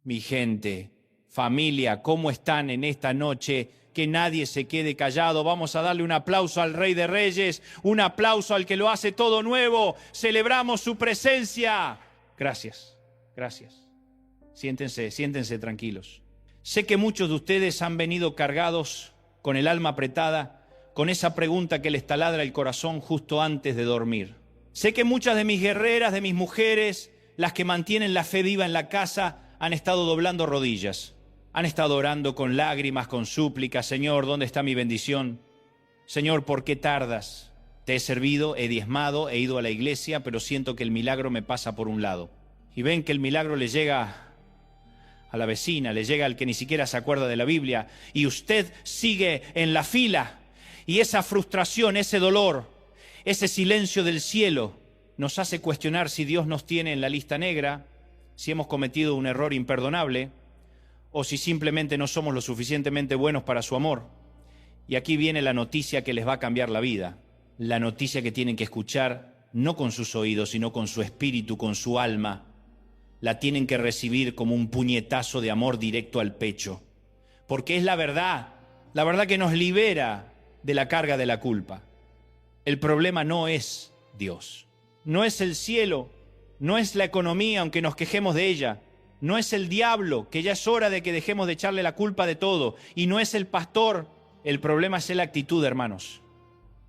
Mi gente, familia, ¿cómo están en esta noche? Que nadie se quede callado. Vamos a darle un aplauso al Rey de Reyes, un aplauso al que lo hace todo nuevo. Celebramos su presencia. Gracias, gracias. Siéntense tranquilos. Sé que muchos de ustedes han venido cargados con el alma apretada, con esa pregunta que les taladra el corazón justo antes de dormir. Sé que muchas de mis guerreras, de mis mujeres, las que mantienen la fe viva en la casa, han estado doblando rodillas. Han estado orando con lágrimas, con súplicas. Señor, ¿dónde está mi bendición? Señor, ¿por qué tardas? Te he servido, he diezmado, he ido a la iglesia, pero siento que el milagro me pasa por un lado. Y ven que el milagro le llega a la vecina, le llega al que ni siquiera se acuerda de la Biblia, y usted sigue en la fila. Y esa frustración, ese dolor, ese silencio del cielo nos hace cuestionar si Dios nos tiene en la lista negra, si hemos cometido un error imperdonable, o si simplemente no somos lo suficientemente buenos para su amor. Y aquí viene la noticia que les va a cambiar la vida, la noticia que tienen que escuchar no con sus oídos, sino con su espíritu, con su alma. La tienen que recibir como un puñetazo de amor directo al pecho, porque es la verdad que nos libera de la carga de la culpa. El problema no es Dios, no es el cielo, no es la economía, aunque nos quejemos de ella. No es el diablo, que ya es hora de que dejemos de echarle la culpa de todo. Y no es el pastor. El problema es la actitud, hermanos.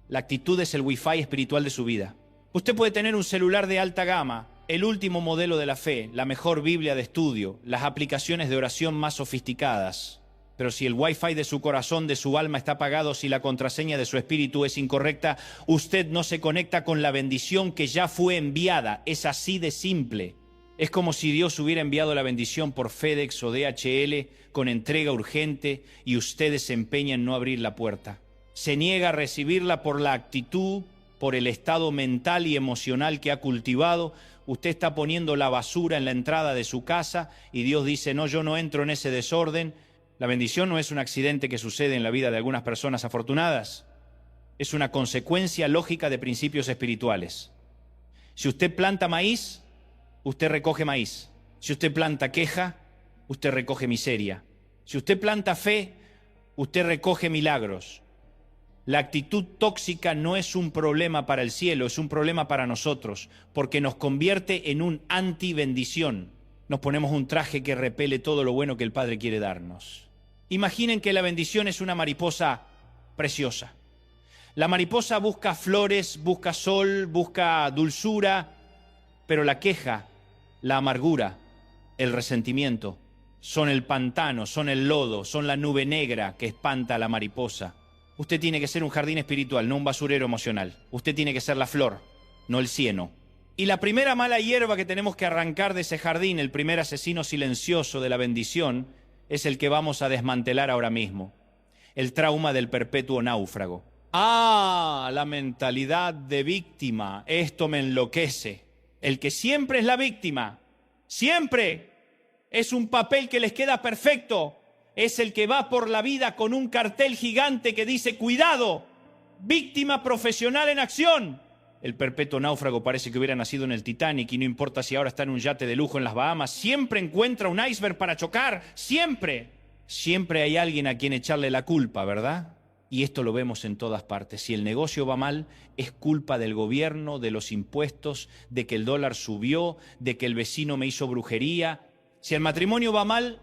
La actitud es el wifi espiritual de su vida. Usted puede tener un celular de alta gama, el último modelo de la fe, la mejor Biblia de estudio, las aplicaciones de oración más sofisticadas. Pero si el wifi de su corazón, de su alma está apagado, si la contraseña de su espíritu es incorrecta, usted no se conecta con la bendición que ya fue enviada. Es así de simple. Es como si Dios hubiera enviado la bendición por FedEx o DHL con entrega urgente y ustedes se empeñan en no abrir la puerta. Se niega a recibirla por la actitud, por el estado mental y emocional que ha cultivado. Usted está poniendo la basura en la entrada de su casa y Dios dice, no, yo no entro en ese desorden. La bendición no es un accidente que sucede en la vida de algunas personas afortunadas. Es una consecuencia lógica de principios espirituales. Si usted planta maíz, usted recoge maíz. Si usted planta queja, usted recoge miseria. Si usted planta fe, usted recoge milagros. La actitud tóxica no es un problema para el cielo, es un problema para nosotros, porque nos convierte en un anti-bendición. Nos ponemos un traje que repele todo lo bueno que el Padre quiere darnos. Imaginen que la bendición es una mariposa preciosa. La mariposa busca flores, busca sol, busca dulzura, pero la queja, la amargura, el resentimiento, son el pantano, son el lodo, son la nube negra que espanta a la mariposa. Usted tiene que ser un jardín espiritual, no un basurero emocional. Usted tiene que ser la flor, no el cieno. Y la primera mala hierba que tenemos que arrancar de ese jardín, el primer asesino silencioso de la bendición, es el que vamos a desmantelar ahora mismo. El trauma del perpetuo náufrago. Ah, la mentalidad de víctima, esto me enloquece. El que siempre es la víctima, siempre es un papel que les queda perfecto, es el que va por la vida con un cartel gigante que dice, cuidado, víctima profesional en acción. El perpetuo náufrago parece que hubiera nacido en el Titanic y no importa si ahora está en un yate de lujo en las Bahamas, siempre encuentra un iceberg para chocar, siempre. Siempre hay alguien a quien echarle la culpa, ¿verdad? Y esto lo vemos en todas partes. Si el negocio va mal, es culpa del gobierno, de los impuestos, de que el dólar subió, de que el vecino me hizo brujería. Si el matrimonio va mal,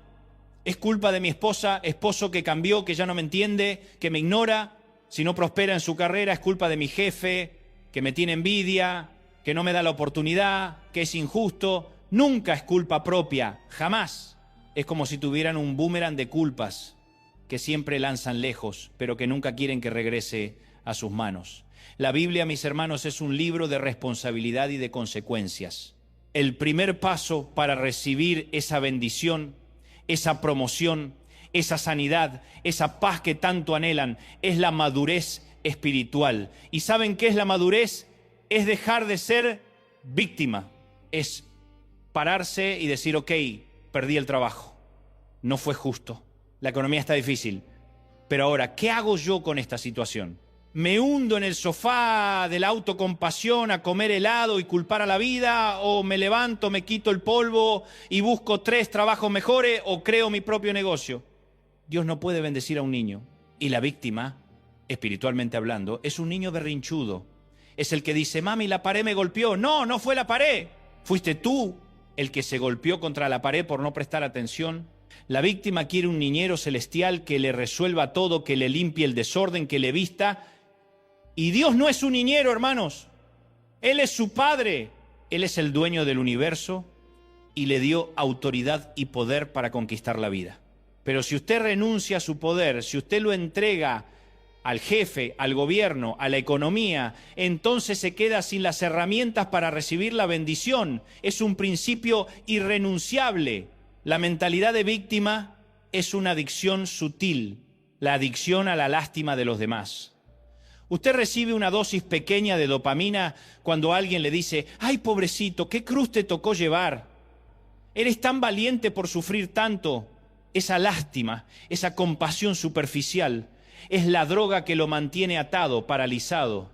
es culpa de mi esposa, esposo que cambió, que ya no me entiende, que me ignora. Si no prospera en su carrera, es culpa de mi jefe, que me tiene envidia, que no me da la oportunidad, que es injusto. Nunca es culpa propia, jamás. Es como si tuvieran un boomerang de culpas que siempre lanzan lejos, pero que nunca quieren que regrese a sus manos. La Biblia, mis hermanos, es un libro de responsabilidad y de consecuencias. El primer paso para recibir esa bendición, esa promoción, esa sanidad, esa paz que tanto anhelan, es la madurez espiritual. ¿Y saben qué es la madurez? Es dejar de ser víctima. Es pararse y decir, ok, perdí el trabajo, no fue justo, la economía está difícil, pero ahora, ¿qué hago yo con esta situación? ¿Me hundo en el sofá de la autocompasión a comer helado y culpar a la vida? ¿O me levanto, me quito el polvo y busco 3 trabajos mejores o creo mi propio negocio? Dios no puede bendecir a un niño. Y la víctima, espiritualmente hablando, es un niño berrinchudo. Es el que dice, mami, la pared me golpeó. No, no fue la pared. Fuiste tú el que se golpeó contra la pared por no prestar atención. La víctima quiere un niñero celestial que le resuelva todo, que le limpie el desorden, que le vista. Y Dios no es su niñero, hermanos. Él es su padre. Él es el dueño del universo y le dio autoridad y poder para conquistar la vida. Pero si usted renuncia a su poder, si usted lo entrega al jefe, al gobierno, a la economía, entonces se queda sin las herramientas para recibir la bendición. Es un principio irrenunciable. La mentalidad de víctima es una adicción sutil, la adicción a la lástima de los demás. Usted recibe una dosis pequeña de dopamina cuando alguien le dice, ¡ay, pobrecito, qué cruz te tocó llevar! Eres tan valiente por sufrir tanto. Esa lástima, esa compasión superficial, es la droga que lo mantiene atado, paralizado.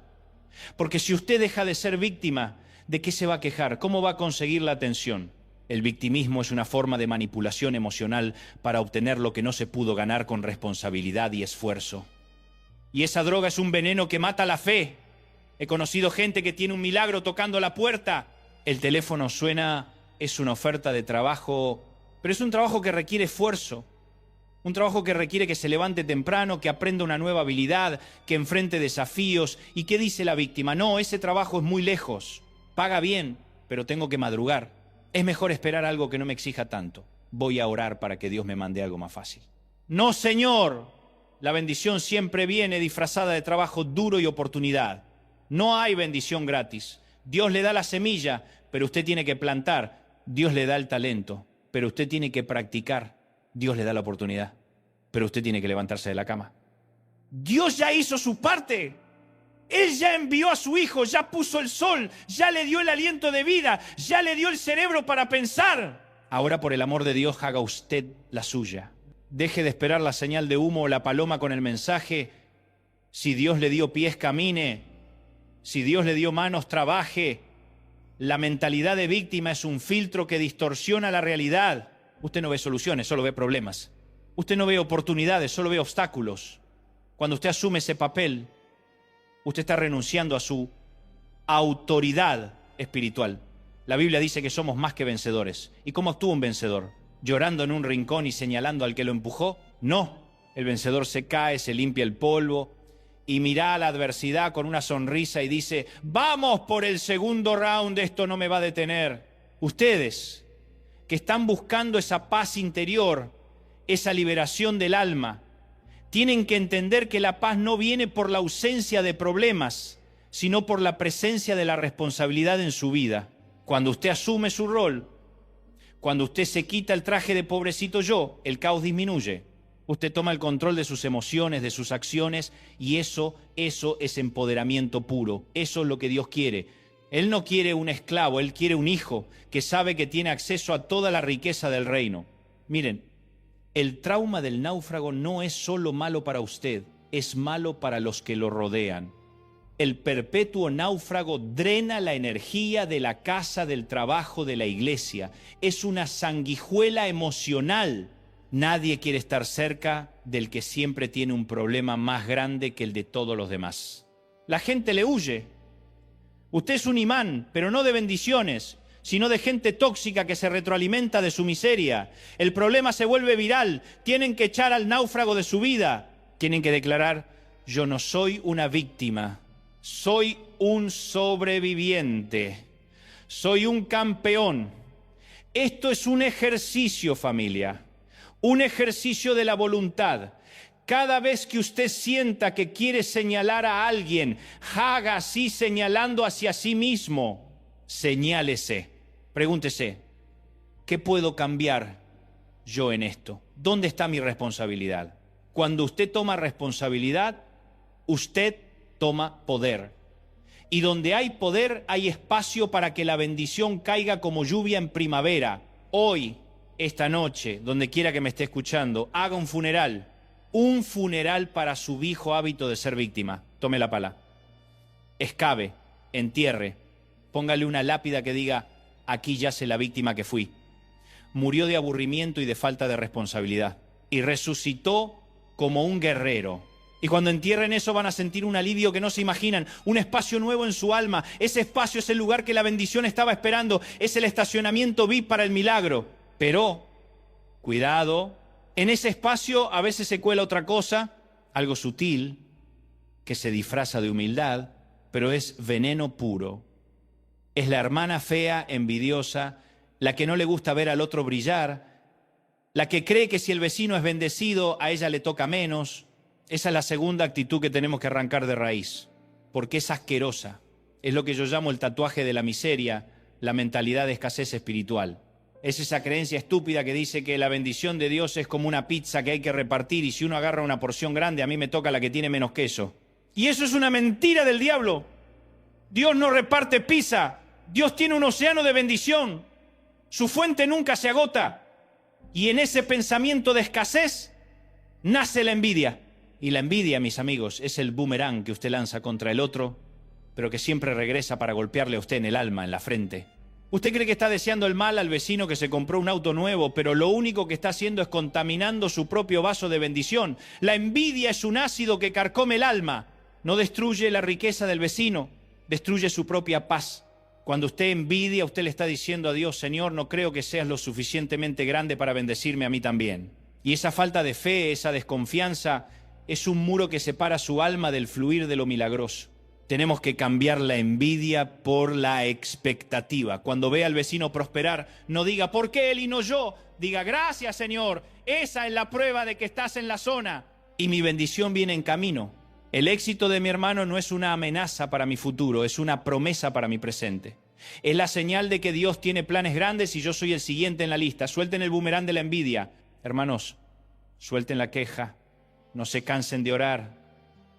Porque si usted deja de ser víctima, ¿de qué se va a quejar? ¿Cómo va a conseguir la atención? El victimismo es una forma de manipulación emocional para obtener lo que no se pudo ganar con responsabilidad y esfuerzo. Y esa droga es un veneno que mata la fe. He conocido gente que tiene un milagro tocando la puerta. El teléfono suena, es una oferta de trabajo, pero es un trabajo que requiere esfuerzo. Un trabajo que requiere que se levante temprano, que aprenda una nueva habilidad, que enfrente desafíos. ¿Y qué dice la víctima? No, ese trabajo es muy lejos. Paga bien, pero tengo que madrugar. Es mejor esperar algo que no me exija tanto. Voy a orar para que Dios me mande algo más fácil. No, Señor. La bendición siempre viene disfrazada de trabajo duro y oportunidad. No hay bendición gratis. Dios le da la semilla, pero usted tiene que plantar. Dios le da el talento, pero usted tiene que practicar. Dios le da la oportunidad, pero usted tiene que levantarse de la cama. Dios ya hizo su parte. Él ya envió a su Hijo, ya puso el sol, ya le dio el aliento de vida, ya le dio el cerebro para pensar. Ahora, por el amor de Dios, haga usted la suya. Deje de esperar la señal de humo o la paloma con el mensaje. Si Dios le dio pies, camine. Si Dios le dio manos, trabaje. La mentalidad de víctima es un filtro que distorsiona la realidad. Usted no ve soluciones, solo ve problemas. Usted no ve oportunidades, solo ve obstáculos. Cuando usted asume ese papel, usted está renunciando a su autoridad espiritual. La Biblia dice que somos más que vencedores. ¿Y cómo actúa un vencedor? ¿Llorando en un rincón y señalando al que lo empujó? No. El vencedor se cae, se limpia el polvo y mira a la adversidad con una sonrisa y dice, vamos por el segundo round, esto no me va a detener. Ustedes que están buscando esa paz interior, esa liberación del alma, tienen que entender que la paz no viene por la ausencia de problemas, sino por la presencia de la responsabilidad en su vida. Cuando usted asume su rol, cuando usted se quita el traje de pobrecito yo, el caos disminuye. Usted toma el control de sus emociones, de sus acciones, y eso es empoderamiento puro. Eso es lo que Dios quiere. Él no quiere un esclavo, Él quiere un hijo que sabe que tiene acceso a toda la riqueza del reino. Miren, el trauma del náufrago no es solo malo para usted, es malo para los que lo rodean. El perpetuo náufrago drena la energía de la casa, del trabajo, de la iglesia. Es una sanguijuela emocional. Nadie quiere estar cerca del que siempre tiene un problema más grande que el de todos los demás. La gente le huye. Usted es un imán, pero no de bendiciones, sino de gente tóxica que se retroalimenta de su miseria. El problema se vuelve viral. Tienen que echar al náufrago de su vida. Tienen que declarar, yo no soy una víctima. Soy un sobreviviente, soy un campeón. Esto es un ejercicio, familia, un ejercicio de la voluntad. Cada vez que usted sienta que quiere señalar a alguien, haga así señalando hacia sí mismo. Señálese, pregúntese, ¿qué puedo cambiar yo en esto? ¿Dónde está mi responsabilidad? Cuando usted toma responsabilidad, usted toma poder. Y donde hay poder, hay espacio para que la bendición caiga como lluvia en primavera. Hoy, esta noche, donde quiera que me esté escuchando, haga un funeral. un funeral para su viejo hábito de ser víctima. Tome la pala. Excave, entierre, póngale una lápida que diga: aquí yace la víctima que fui. Murió de aburrimiento y de falta de responsabilidad. Y resucitó como un guerrero. Y cuando entierren eso van a sentir un alivio que no se imaginan, un espacio nuevo en su alma. Ese espacio es el lugar que la bendición estaba esperando, es el estacionamiento VIP para el milagro. Pero, cuidado, en ese espacio a veces se cuela otra cosa, algo sutil, que se disfraza de humildad, pero es veneno puro. Es la hermana fea, envidiosa, la que no le gusta ver al otro brillar, la que cree que si el vecino es bendecido, a ella le toca menos. Esa es la segunda actitud que tenemos que arrancar de raíz, porque es asquerosa. Es lo que yo llamo el tatuaje de la miseria, la mentalidad de escasez espiritual. Es esa creencia estúpida que dice que la bendición de Dios es como una pizza que hay que repartir y si uno agarra una porción grande, a mí me toca la que tiene menos queso. Y eso es una mentira del diablo. Dios no reparte pizza. Dios tiene un océano de bendición. Su fuente nunca se agota. Y en ese pensamiento de escasez nace la envidia. Y la envidia, mis amigos, es el boomerang que usted lanza contra el otro, pero que siempre regresa para golpearle a usted en el alma, en la frente. Usted cree que está deseando el mal al vecino que se compró un auto nuevo, pero lo único que está haciendo es contaminando su propio vaso de bendición. La envidia es un ácido que carcome el alma. No destruye la riqueza del vecino, destruye su propia paz. Cuando usted envidia, usted le está diciendo a Dios: Señor, no creo que seas lo suficientemente grande para bendecirme a mí también. Y esa falta de fe, esa desconfianza, es un muro que separa su alma del fluir de lo milagroso. Tenemos que cambiar la envidia por la expectativa. Cuando ve al vecino prosperar, no diga: ¿por qué él y no yo? Diga: gracias, Señor, esa es la prueba de que estás en la zona y mi bendición viene en camino. El éxito de mi hermano no es una amenaza para mi futuro, es una promesa para mi presente. Es la señal de que Dios tiene planes grandes y yo soy el siguiente en la lista. Suelten el boomerang de la envidia. Hermanos, suelten la queja. No se cansen de orar,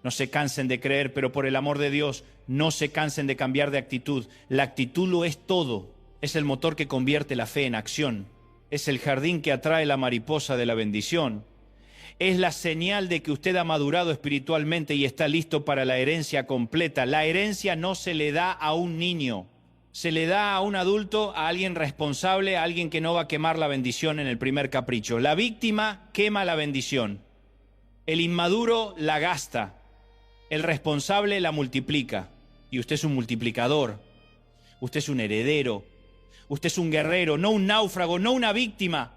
no se cansen de creer, pero por el amor de Dios, no se cansen de cambiar de actitud. La actitud lo es todo. Es el motor que convierte la fe en acción. Es el jardín que atrae la mariposa de la bendición. Es la señal de que usted ha madurado espiritualmente y está listo para la herencia completa. La herencia no se le da a un niño. Se le da a un adulto, a alguien responsable, a alguien que no va a quemar la bendición en el primer capricho. La víctima quema la bendición. El inmaduro la gasta. El responsable la multiplica. Y usted es un multiplicador. Usted es un heredero. Usted es un guerrero, no un náufrago, no una víctima.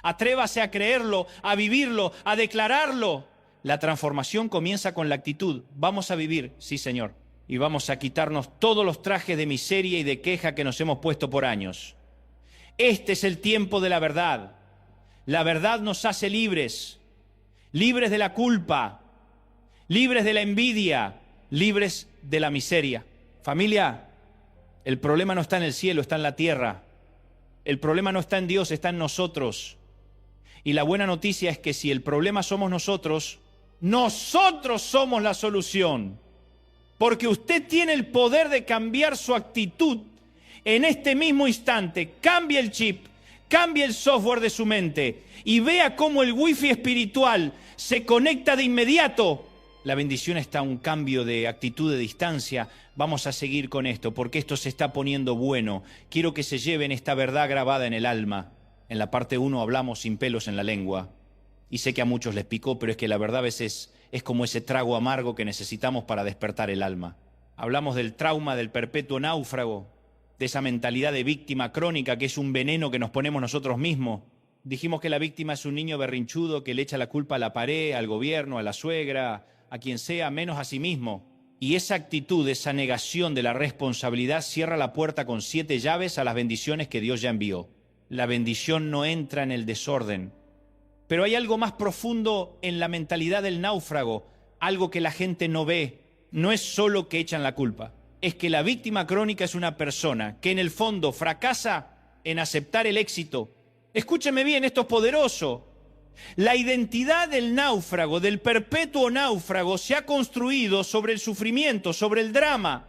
Atrévase a creerlo, a vivirlo, a declararlo. La transformación comienza con la actitud. Vamos a vivir, sí, Señor. Y vamos a quitarnos todos los trajes de miseria y de queja que nos hemos puesto por años. Este es el tiempo de la verdad. La verdad nos hace libres. Libres de la culpa. Libres de la envidia. Libres de la miseria. Familia, el problema no está en el cielo, está en la tierra. El problema no está en Dios, está en nosotros. Y la buena noticia es que si el problema somos nosotros, nosotros somos la solución. Porque usted tiene el poder de cambiar su actitud en este mismo instante. Cambie el chip, cambie el software de su mente y vea cómo el wifi espiritual se conecta de inmediato. La bendición está a un cambio de actitud de distancia. Vamos a seguir con esto porque esto se está poniendo bueno. Quiero que se lleven esta verdad grabada en el alma. En la parte 1 hablamos sin pelos en la lengua. Y sé que a muchos les picó, pero es que la verdad a veces es como ese trago amargo que necesitamos para despertar el alma. Hablamos del trauma del perpetuo náufrago, de esa mentalidad de víctima crónica que es un veneno que nos ponemos nosotros mismos. Dijimos que la víctima es un niño berrinchudo que le echa la culpa a la pared, al gobierno, a la suegra, a quien sea, menos a sí mismo. Y esa actitud, esa negación de la responsabilidad cierra la puerta con 7 llaves a las bendiciones que Dios ya envió. La bendición no entra en el desorden. Pero hay algo más profundo en la mentalidad del náufrago, algo que la gente no ve. No es solo que echan la culpa, es que la víctima crónica es una persona que en el fondo fracasa en aceptar el éxito. Escúcheme bien, esto es poderoso. La identidad del náufrago, del perpetuo náufrago, se ha construido sobre el sufrimiento, sobre el drama.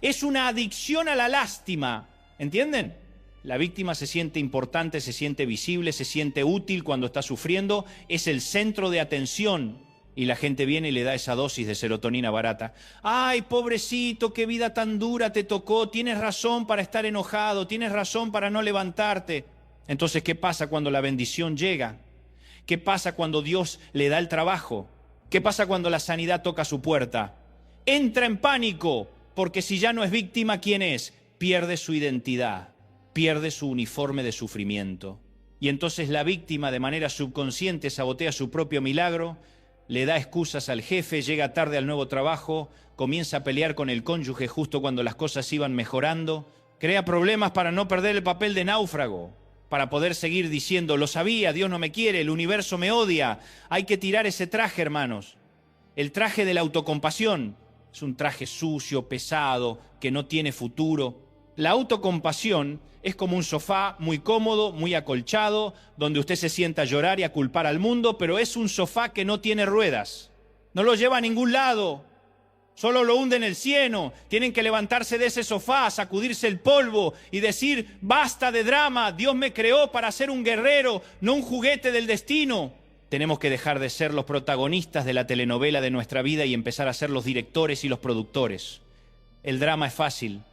Es una adicción a la lástima, ¿entienden? La víctima se siente importante, se siente visible, se siente útil cuando está sufriendo, es el centro de atención y la gente viene y le da esa dosis de serotonina barata. ¡Ay, pobrecito, qué vida tan dura te tocó! Tienes razón para estar enojado, tienes razón para no levantarte. Entonces, ¿qué pasa cuando la bendición llega? ¿Qué pasa cuando Dios le da el trabajo? ¿Qué pasa cuando la sanidad toca su puerta? Entra en pánico, porque si ya no es víctima, ¿quién es? Pierde su identidad. Pierde su uniforme de sufrimiento. Y entonces la víctima de manera subconsciente sabotea su propio milagro, le da excusas al jefe, llega tarde al nuevo trabajo, comienza a pelear con el cónyuge justo cuando las cosas iban mejorando, crea problemas para no perder el papel de náufrago, para poder seguir diciendo, lo sabía, Dios no me quiere, el universo me odia. Hay que tirar ese traje, hermanos. El traje de la autocompasión es un traje sucio, pesado, que no tiene futuro. La autocompasión es como un sofá muy cómodo, muy acolchado, donde usted se sienta a llorar y a culpar al mundo, pero es un sofá que no tiene ruedas. No lo lleva a ningún lado, solo lo hunde en el cieno. Tienen que levantarse de ese sofá, sacudirse el polvo y decir, basta de drama, Dios me creó para ser un guerrero, no un juguete del destino. Tenemos que dejar de ser los protagonistas de la telenovela de nuestra vida y empezar a ser los directores y los productores. El drama es fácil.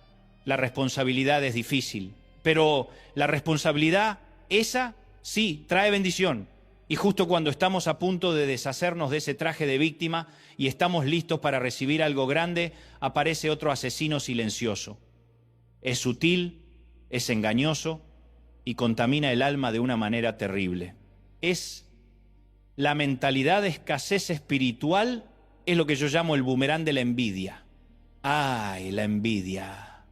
La responsabilidad es difícil, pero la responsabilidad, esa sí, trae bendición. Y justo cuando estamos a punto de deshacernos de ese traje de víctima y estamos listos para recibir algo grande, aparece otro asesino silencioso. Es sutil, es engañoso y contamina el alma de una manera terrible. Es la mentalidad de escasez espiritual, es lo que yo llamo el boomerang de la envidia. ¡Ay, la envidia!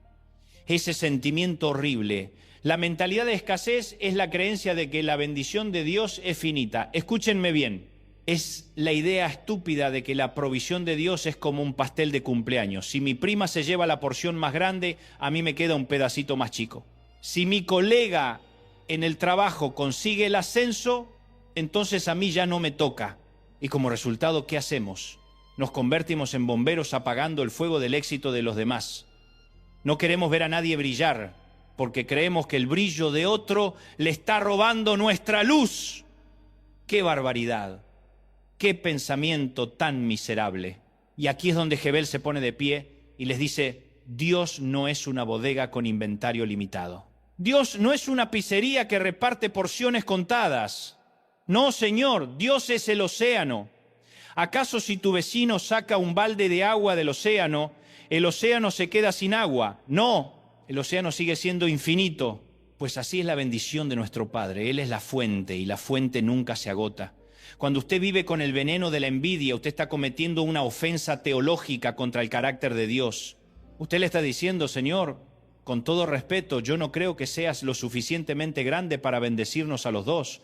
Ese sentimiento horrible. La mentalidad de escasez es la creencia de que la bendición de Dios es finita. Escúchenme bien, es la idea estúpida de que la provisión de Dios es como un pastel de cumpleaños. Si mi prima se lleva la porción más grande, a mí me queda un pedacito más chico. Si mi colega en el trabajo consigue el ascenso, entonces a mí ya no me toca. Y como resultado, ¿qué hacemos? Nos convertimos en bomberos apagando el fuego del éxito de los demás. No queremos ver a nadie brillar, porque creemos que el brillo de otro le está robando nuestra luz. ¡Qué barbaridad! ¡Qué pensamiento tan miserable! Y aquí es donde Jezabel se pone de pie y les dice, Dios no es una bodega con inventario limitado. Dios no es una pizzería que reparte porciones contadas. No, Señor, Dios es el océano. ¿Acaso si tu vecino saca un balde de agua del océano, el océano se queda sin agua? No, el océano sigue siendo infinito. Pues así es la bendición de nuestro Padre. Él es la fuente y la fuente nunca se agota. Cuando usted vive con el veneno de la envidia, usted está cometiendo una ofensa teológica contra el carácter de Dios. Usted le está diciendo, Señor, con todo respeto, yo no creo que seas lo suficientemente grande para bendecirnos a los dos.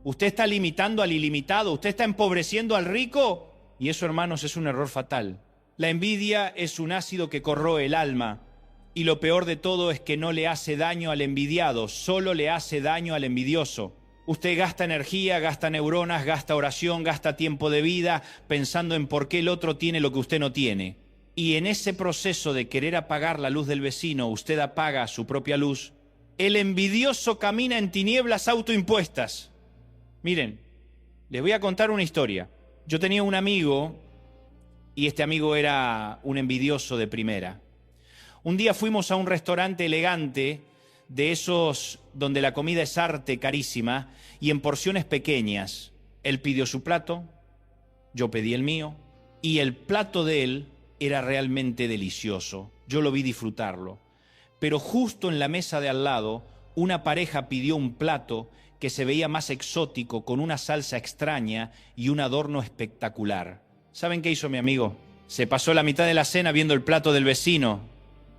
Usted está limitando al ilimitado, usted está empobreciendo al rico. Y eso, hermanos, es un error fatal. La envidia es un ácido que corroe el alma y lo peor de todo es que no le hace daño al envidiado, solo le hace daño al envidioso. Usted gasta energía, gasta neuronas, gasta oración, gasta tiempo de vida pensando en por qué el otro tiene lo que usted no tiene. Y en ese proceso de querer apagar la luz del vecino, usted apaga su propia luz. El envidioso camina en tinieblas autoimpuestas. Miren, les voy a contar una historia. Yo tenía un amigo y este amigo era un envidioso de primera. Un día fuimos a un restaurante elegante, de esos donde la comida es arte, carísima, y en porciones pequeñas. Él pidió su plato, yo pedí el mío, y el plato de él era realmente delicioso. Yo lo vi disfrutarlo. Pero justo en la mesa de al lado, una pareja pidió un plato que se veía más exótico, con una salsa extraña y un adorno espectacular. ¿Saben qué hizo mi amigo? Se pasó la mitad de la cena viendo el plato del vecino.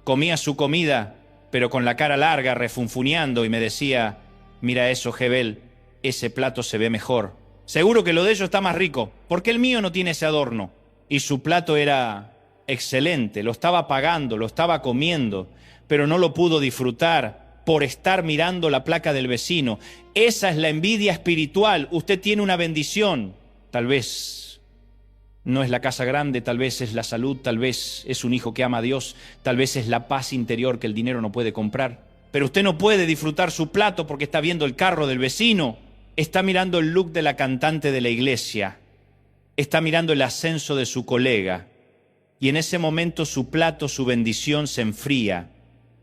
Comía su comida, pero con la cara larga, refunfuñando, y me decía, mira eso, Jezabel, ese plato se ve mejor. Seguro que lo de ellos está más rico, porque el mío no tiene ese adorno. Y su plato era excelente, lo estaba pagando, lo estaba comiendo, pero no lo pudo disfrutar por estar mirando la placa del vecino. Esa es la envidia espiritual. Usted tiene una bendición, tal vez no es la casa grande, tal vez es la salud, tal vez es un hijo que ama a Dios, tal vez es la paz interior que el dinero no puede comprar. pero usted no puede disfrutar su plato porque está viendo el carro del vecino, está mirando el look de la cantante de la iglesia, está mirando el ascenso de su colega, y en ese momento su plato, su bendición se enfría,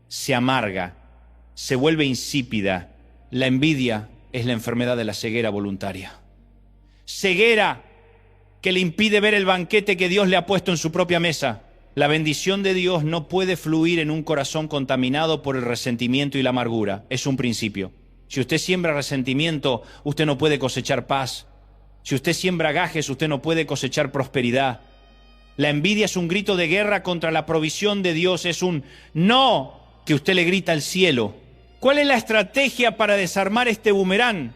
se amarga, se vuelve insípida. La envidia es la enfermedad de la ceguera voluntaria. Ceguera que le impide ver el banquete que Dios le ha puesto en su propia mesa. La bendición de Dios no puede fluir en un corazón contaminado por el resentimiento y la amargura. Es un principio. Si usted siembra resentimiento, usted no puede cosechar paz. Si usted siembra gajes, usted no puede cosechar prosperidad. La envidia es un grito de guerra contra la provisión de Dios. Es un no que usted le grita al cielo. ¿Cuál es la estrategia para desarmar este boomerang?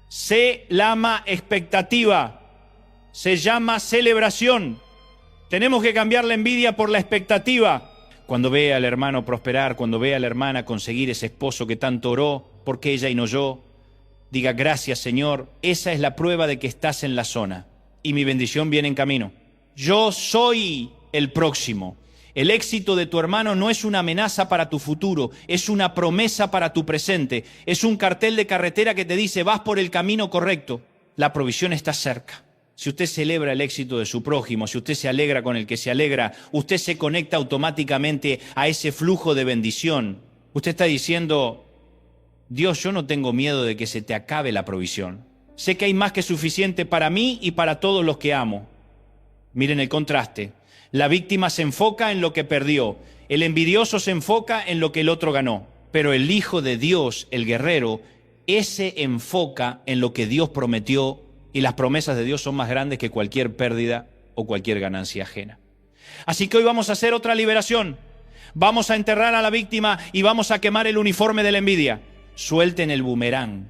Se llama expectativa. Se llama celebración. Tenemos que cambiar la envidia por la expectativa. Cuando vea al hermano prosperar, cuando vea a la hermana conseguir ese esposo que tanto oró, porque ella y no yo, diga gracias Señor, esa es la prueba de que estás en la zona y mi bendición viene en camino. Yo soy el próximo. El éxito de tu hermano no es una amenaza para tu futuro, es una promesa para tu presente. Es un cartel de carretera que te dice vas por el camino correcto. La provisión está cerca. Si usted celebra el éxito de su prójimo, si usted se alegra con el que se alegra, usted se conecta automáticamente a ese flujo de bendición. Usted está diciendo, Dios, yo no tengo miedo de que se te acabe la provisión. Sé que hay más que suficiente para mí y para todos los que amo. Miren el contraste. La víctima se enfoca en lo que perdió. El envidioso se enfoca en lo que el otro ganó. Pero el Hijo de Dios, el guerrero, ese enfoca en lo que Dios prometió. Y las promesas de Dios son más grandes que cualquier pérdida o cualquier ganancia ajena. Así que hoy vamos a hacer otra liberación. Vamos a enterrar a la víctima y vamos a quemar el uniforme de la envidia. Suelten el boomerang,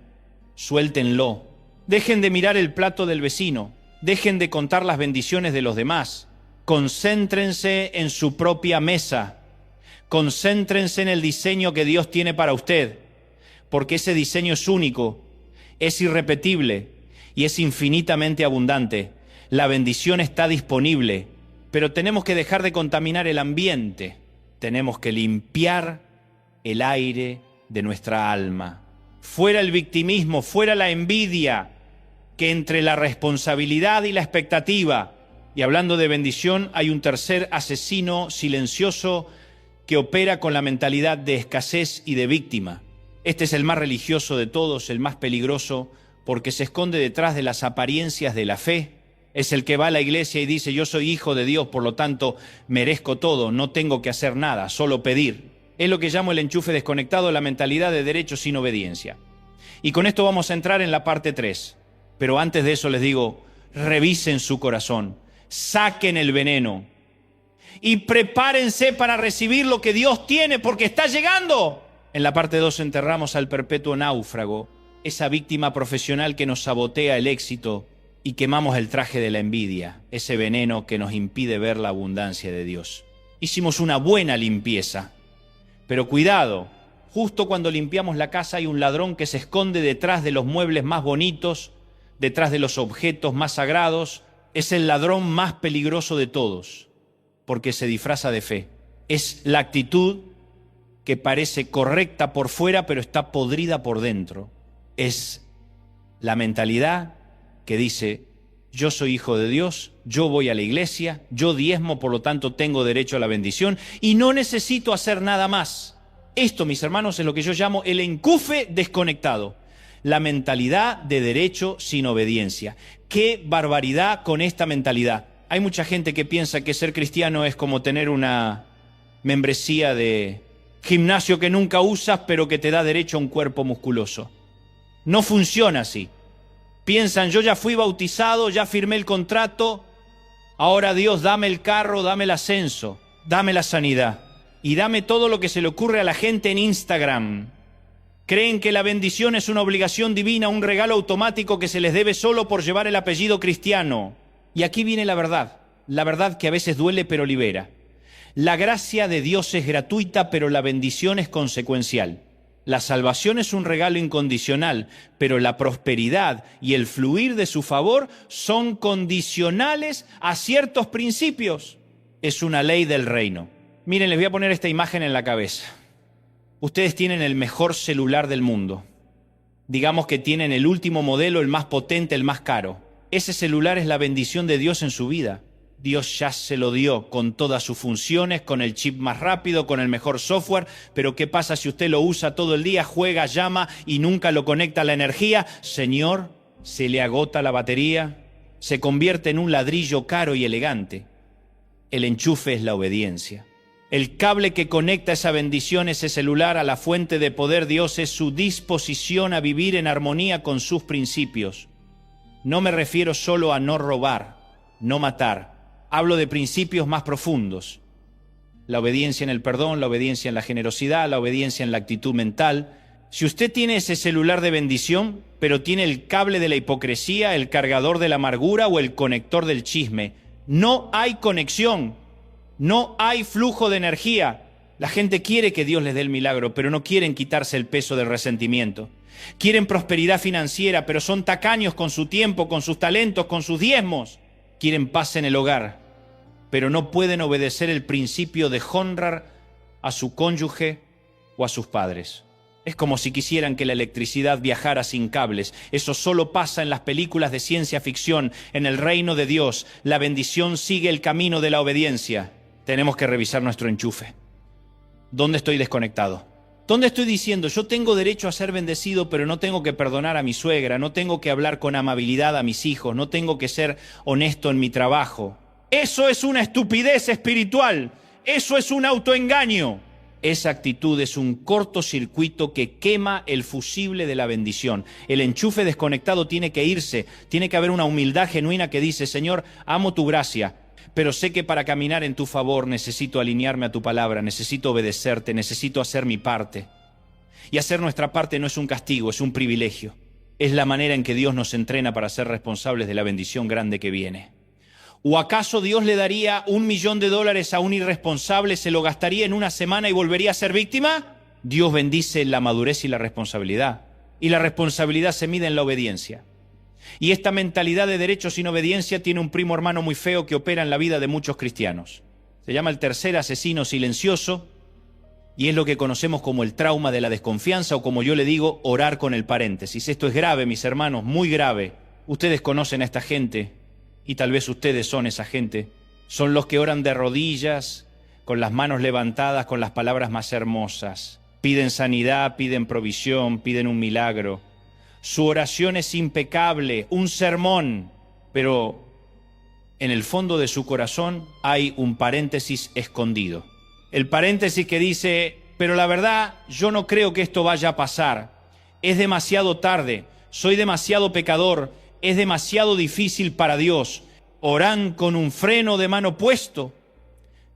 suéltenlo. Dejen de mirar el plato del vecino. Dejen de contar las bendiciones de los demás. Concéntrense en su propia mesa. Concéntrense en el diseño que Dios tiene para usted. Porque ese diseño es único, es irrepetible y es infinitamente abundante. La bendición está disponible, pero tenemos que dejar de contaminar el ambiente. Tenemos que limpiar el aire de nuestra alma. Fuera el victimismo, fuera la envidia, que entre la responsabilidad y la expectativa. Y hablando de bendición, hay un tercer asesino silencioso que opera con la mentalidad de escasez y de víctima. Este es el más religioso de todos, el más peligroso, porque se esconde detrás de las apariencias de la fe. Es el que va a la iglesia y dice, yo soy hijo de Dios, por lo tanto merezco todo, no tengo que hacer nada, solo pedir. Es lo que llamo el enchufe desconectado, la mentalidad de derecho sin obediencia. Y con esto vamos a entrar en la parte 3. Pero antes de eso les digo, revisen su corazón, saquen el veneno y prepárense para recibir lo que Dios tiene, porque está llegando. En la parte 2 enterramos al perpetuo náufrago, esa víctima profesional que nos sabotea el éxito, y quemamos el traje de la envidia, ese veneno que nos impide ver la abundancia de Dios. Hicimos una buena limpieza, pero cuidado, justo cuando limpiamos la casa hay un ladrón que se esconde detrás de los muebles más bonitos, detrás de los objetos más sagrados. Es el ladrón más peligroso de todos, porque se disfraza de fe. Es la actitud que parece correcta por fuera, pero está podrida por dentro. Es la mentalidad que dice, yo soy hijo de Dios, yo voy a la iglesia, yo diezmo, por lo tanto tengo derecho a la bendición y no necesito hacer nada más. Esto, mis hermanos, es lo que yo llamo el enchufe desconectado. La mentalidad de derecho sin obediencia. ¡Qué barbaridad con esta mentalidad! Hay mucha gente que piensa que ser cristiano es como tener una membresía de gimnasio que nunca usas, pero que te da derecho a un cuerpo musculoso. No funciona así. Piensan, yo ya fui bautizado, ya firmé el contrato, ahora Dios, dame el carro, dame el ascenso, dame la sanidad y dame todo lo que se le ocurre a la gente en Instagram. Creen que la bendición es una obligación divina, un regalo automático que se les debe solo por llevar el apellido cristiano. Y aquí viene la verdad que a veces duele pero libera. La gracia de Dios es gratuita, pero la bendición es consecuencial. La salvación es un regalo incondicional, pero la prosperidad y el fluir de su favor son condicionales a ciertos principios. Es una ley del reino. Miren, les voy a poner esta imagen en la cabeza. Ustedes tienen el mejor celular del mundo. Digamos que tienen el último modelo, el más potente, el más caro. Ese celular es la bendición de Dios en su vida. Dios ya se lo dio con todas sus funciones, con el chip más rápido, con el mejor software, pero ¿qué pasa si usted lo usa todo el día, juega, llama y nunca lo conecta a la energía? Señor, se le agota la batería, se convierte en un ladrillo caro y elegante. El enchufe es la obediencia. El cable que conecta esa bendición, ese celular, a la fuente de poder Dios es su disposición a vivir en armonía con sus principios. No me refiero solo a no robar, no matar. Hablo de principios más profundos. La obediencia en el perdón, la obediencia en la generosidad, la obediencia en la actitud mental. Si usted tiene ese celular de bendición, pero tiene el cable de la hipocresía, el cargador de la amargura o el conector del chisme, no hay conexión, no hay flujo de energía. La gente quiere que Dios les dé el milagro, pero no quieren quitarse el peso del resentimiento. Quieren prosperidad financiera, pero son tacaños con su tiempo, con sus talentos, con sus diezmos. Quieren paz en el hogar, pero no pueden obedecer el principio de honrar a su cónyuge o a sus padres. Es como si quisieran que la electricidad viajara sin cables. Eso solo pasa en las películas de ciencia ficción. En el reino de Dios, la bendición sigue el camino de la obediencia. Tenemos que revisar nuestro enchufe. ¿Dónde estoy desconectado? ¿Dónde estoy diciendo, yo tengo derecho a ser bendecido, pero no tengo que perdonar a mi suegra, no tengo que hablar con amabilidad a mis hijos, no tengo que ser honesto en mi trabajo? Eso es una estupidez espiritual, eso es un autoengaño. Esa actitud es un cortocircuito que quema el fusible de la bendición. El enchufe desconectado tiene que irse, tiene que haber una humildad genuina que dice, Señor, amo tu gracia, pero sé que para caminar en tu favor necesito alinearme a tu palabra, necesito obedecerte, necesito hacer mi parte. Y hacer nuestra parte no es un castigo, es un privilegio. Es la manera en que Dios nos entrena para ser responsables de la bendición grande que viene. ¿O acaso Dios le daría $1 millón a un irresponsable, se lo gastaría en una semana y volvería a ser víctima? Dios bendice la madurez y la responsabilidad. Y la responsabilidad se mide en la obediencia. Y esta mentalidad de derecho sin obediencia tiene un primo hermano muy feo que opera en la vida de muchos cristianos. Se llama el tercer asesino silencioso y es lo que conocemos como el trauma de la desconfianza o, como yo le digo, orar con el paréntesis. Esto es grave, mis hermanos, muy grave. Ustedes conocen a esta gente y tal vez ustedes son esa gente. Son los que oran de rodillas, con las manos levantadas, con las palabras más hermosas. Piden sanidad, piden provisión, piden un milagro. Su oración es impecable, un sermón, pero en el fondo de su corazón hay un paréntesis escondido. El paréntesis que dice, pero la verdad, yo no creo que esto vaya a pasar. Es demasiado tarde, soy demasiado pecador, es demasiado difícil para Dios. Oran con un freno de mano puesto,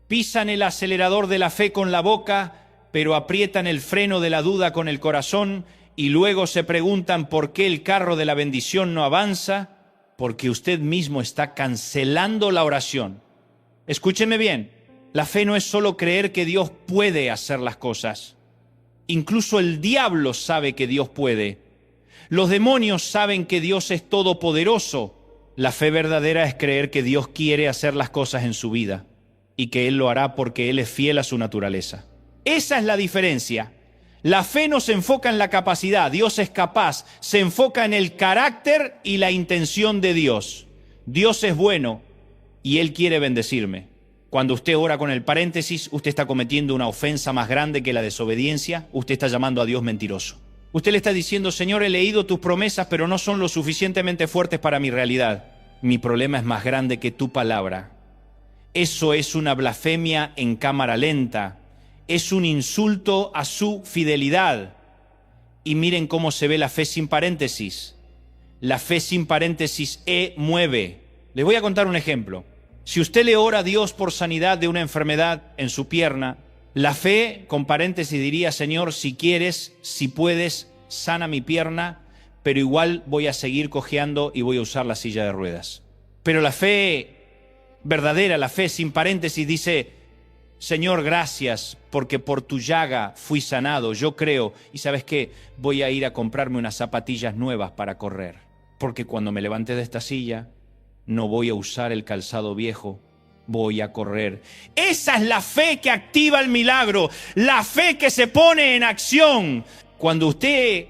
pisan el acelerador de la fe con la boca, pero aprietan el freno de la duda con el corazón. Y luego se preguntan por qué el carro de la bendición no avanza, porque usted mismo está cancelando la oración. Escúcheme bien, la fe no es solo creer que Dios puede hacer las cosas. Incluso el diablo sabe que Dios puede. Los demonios saben que Dios es todopoderoso. La fe verdadera es creer que Dios quiere hacer las cosas en su vida y que Él lo hará porque Él es fiel a su naturaleza. Esa es la diferencia. La fe no se enfoca en la capacidad, Dios es capaz, se enfoca en el carácter y la intención de Dios. Dios es bueno y Él quiere bendecirme. Cuando usted ora con el paréntesis, usted está cometiendo una ofensa más grande que la desobediencia, usted está llamando a Dios mentiroso. Usted le está diciendo, Señor, he leído tus promesas, pero no son lo suficientemente fuertes para mi realidad. Mi problema es más grande que tu palabra. Eso es una blasfemia en cámara lenta. Es un insulto a su fidelidad. Y miren cómo se ve la fe sin paréntesis. La fe sin paréntesis mueve. Les voy a contar un ejemplo. Si usted le ora a Dios por sanidad de una enfermedad en su pierna, la fe con paréntesis diría, Señor, si quieres, si puedes, sana mi pierna, pero igual voy a seguir cojeando y voy a usar la silla de ruedas. Pero la fe verdadera, la fe sin paréntesis dice, Señor, gracias, porque por tu llaga fui sanado, yo creo, y ¿sabes qué? Voy a ir a comprarme unas zapatillas nuevas para correr, porque cuando me levante de esta silla, no voy a usar el calzado viejo, voy a correr. Esa es la fe que activa el milagro, la fe que se pone en acción. Cuando usted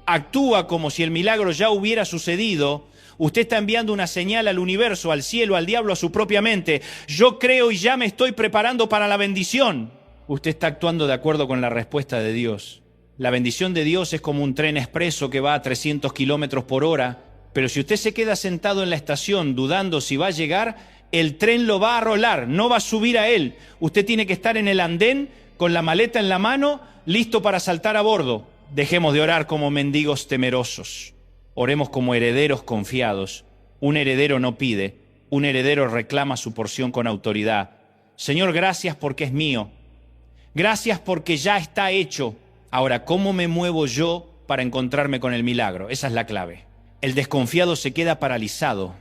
actúa como si el milagro ya hubiera sucedido, usted está enviando una señal al universo, al cielo, al diablo, a su propia mente. Yo creo y ya me estoy preparando para la bendición. Usted está actuando de acuerdo con la respuesta de Dios. La bendición de Dios es como un tren expreso que va a 300 kilómetros por hora, pero si usted se queda sentado en la estación dudando si va a llegar, el tren lo va a rolar, no va a subir a él. Usted tiene que estar en el andén con la maleta en la mano, listo para saltar a bordo. Dejemos de orar como mendigos temerosos. Oremos como herederos confiados. Un heredero no pide, un heredero reclama su porción con autoridad. Señor, gracias porque es mío. Gracias porque ya está hecho. Ahora, ¿cómo me muevo yo para encontrarme con el milagro? Esa es la clave. El desconfiado se queda paralizado.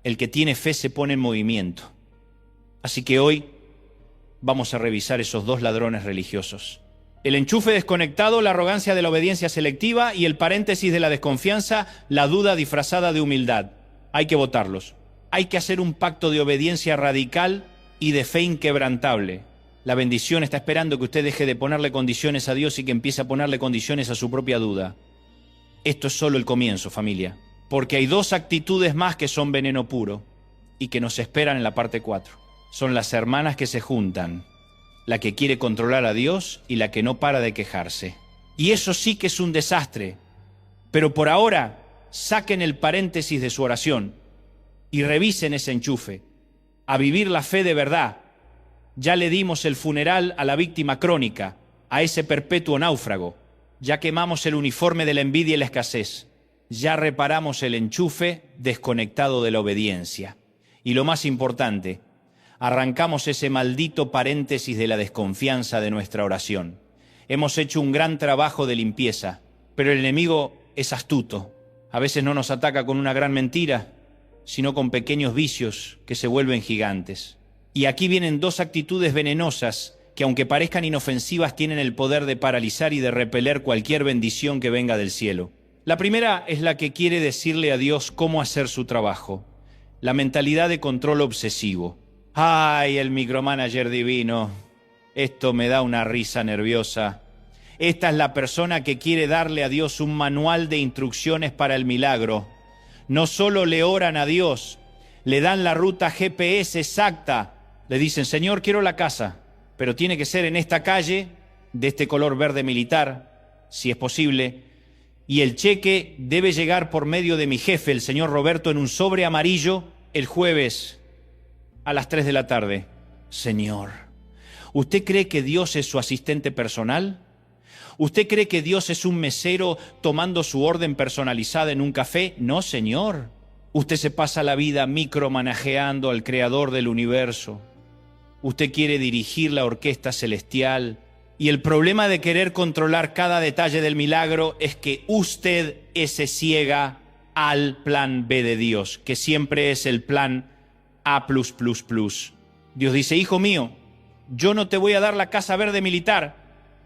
El que tiene fe se pone en movimiento. Así que hoy vamos a revisar esos dos ladrones religiosos. El enchufe desconectado, la arrogancia de la obediencia selectiva, y el paréntesis de la desconfianza, la duda disfrazada de humildad. Hay que votarlos. Hay que hacer un pacto de obediencia radical y de fe inquebrantable. La bendición está esperando que usted deje de ponerle condiciones a Dios y que empiece a ponerle condiciones a su propia duda. Esto es solo el comienzo, familia, porque hay dos actitudes más que son veneno puro y que nos esperan en la parte 4. Son las hermanas que se juntan, la que quiere controlar a Dios y la que no para de quejarse. Y eso sí que es un desastre. Pero por ahora, saquen el paréntesis de su oración y revisen ese enchufe. A vivir la fe de verdad. Ya le dimos el funeral a la víctima crónica, a ese perpetuo náufrago. Ya quemamos el uniforme de la envidia y la escasez. Ya reparamos el enchufe desconectado de la obediencia. Y lo más importante, arrancamos ese maldito paréntesis de la desconfianza de nuestra oración. Hemos hecho un gran trabajo de limpieza, pero el enemigo es astuto. A veces no nos ataca con una gran mentira, sino con pequeños vicios que se vuelven gigantes. Y aquí vienen dos actitudes venenosas que, aunque parezcan inofensivas, tienen el poder de paralizar y de repeler cualquier bendición que venga del cielo. La primera es la que quiere decirle a Dios cómo hacer su trabajo. La mentalidad de control obsesivo. ¡Ay, el micromanager divino! Esto me da una risa nerviosa. Esta es la persona que quiere darle a Dios un manual de instrucciones para el milagro. No solo le oran a Dios, le dan la ruta GPS exacta. Le dicen, Señor, quiero la casa, pero tiene que ser en esta calle, de este color verde militar, si es posible, y el cheque debe llegar por medio de mi jefe, el señor Roberto, en un sobre amarillo, el jueves a las 3 de la tarde. Señor, ¿usted cree que Dios es su asistente personal? ¿Usted cree que Dios es un mesero tomando su orden personalizada en un café? No, señor. Usted se pasa la vida micromanajeando al creador del universo. Usted quiere dirigir la orquesta celestial. Y el problema de querer controlar cada detalle del milagro es que usted se ciega al plan B de Dios, que siempre es el plan A+++. Dios dice, hijo mío, yo no te voy a dar la casa verde militar,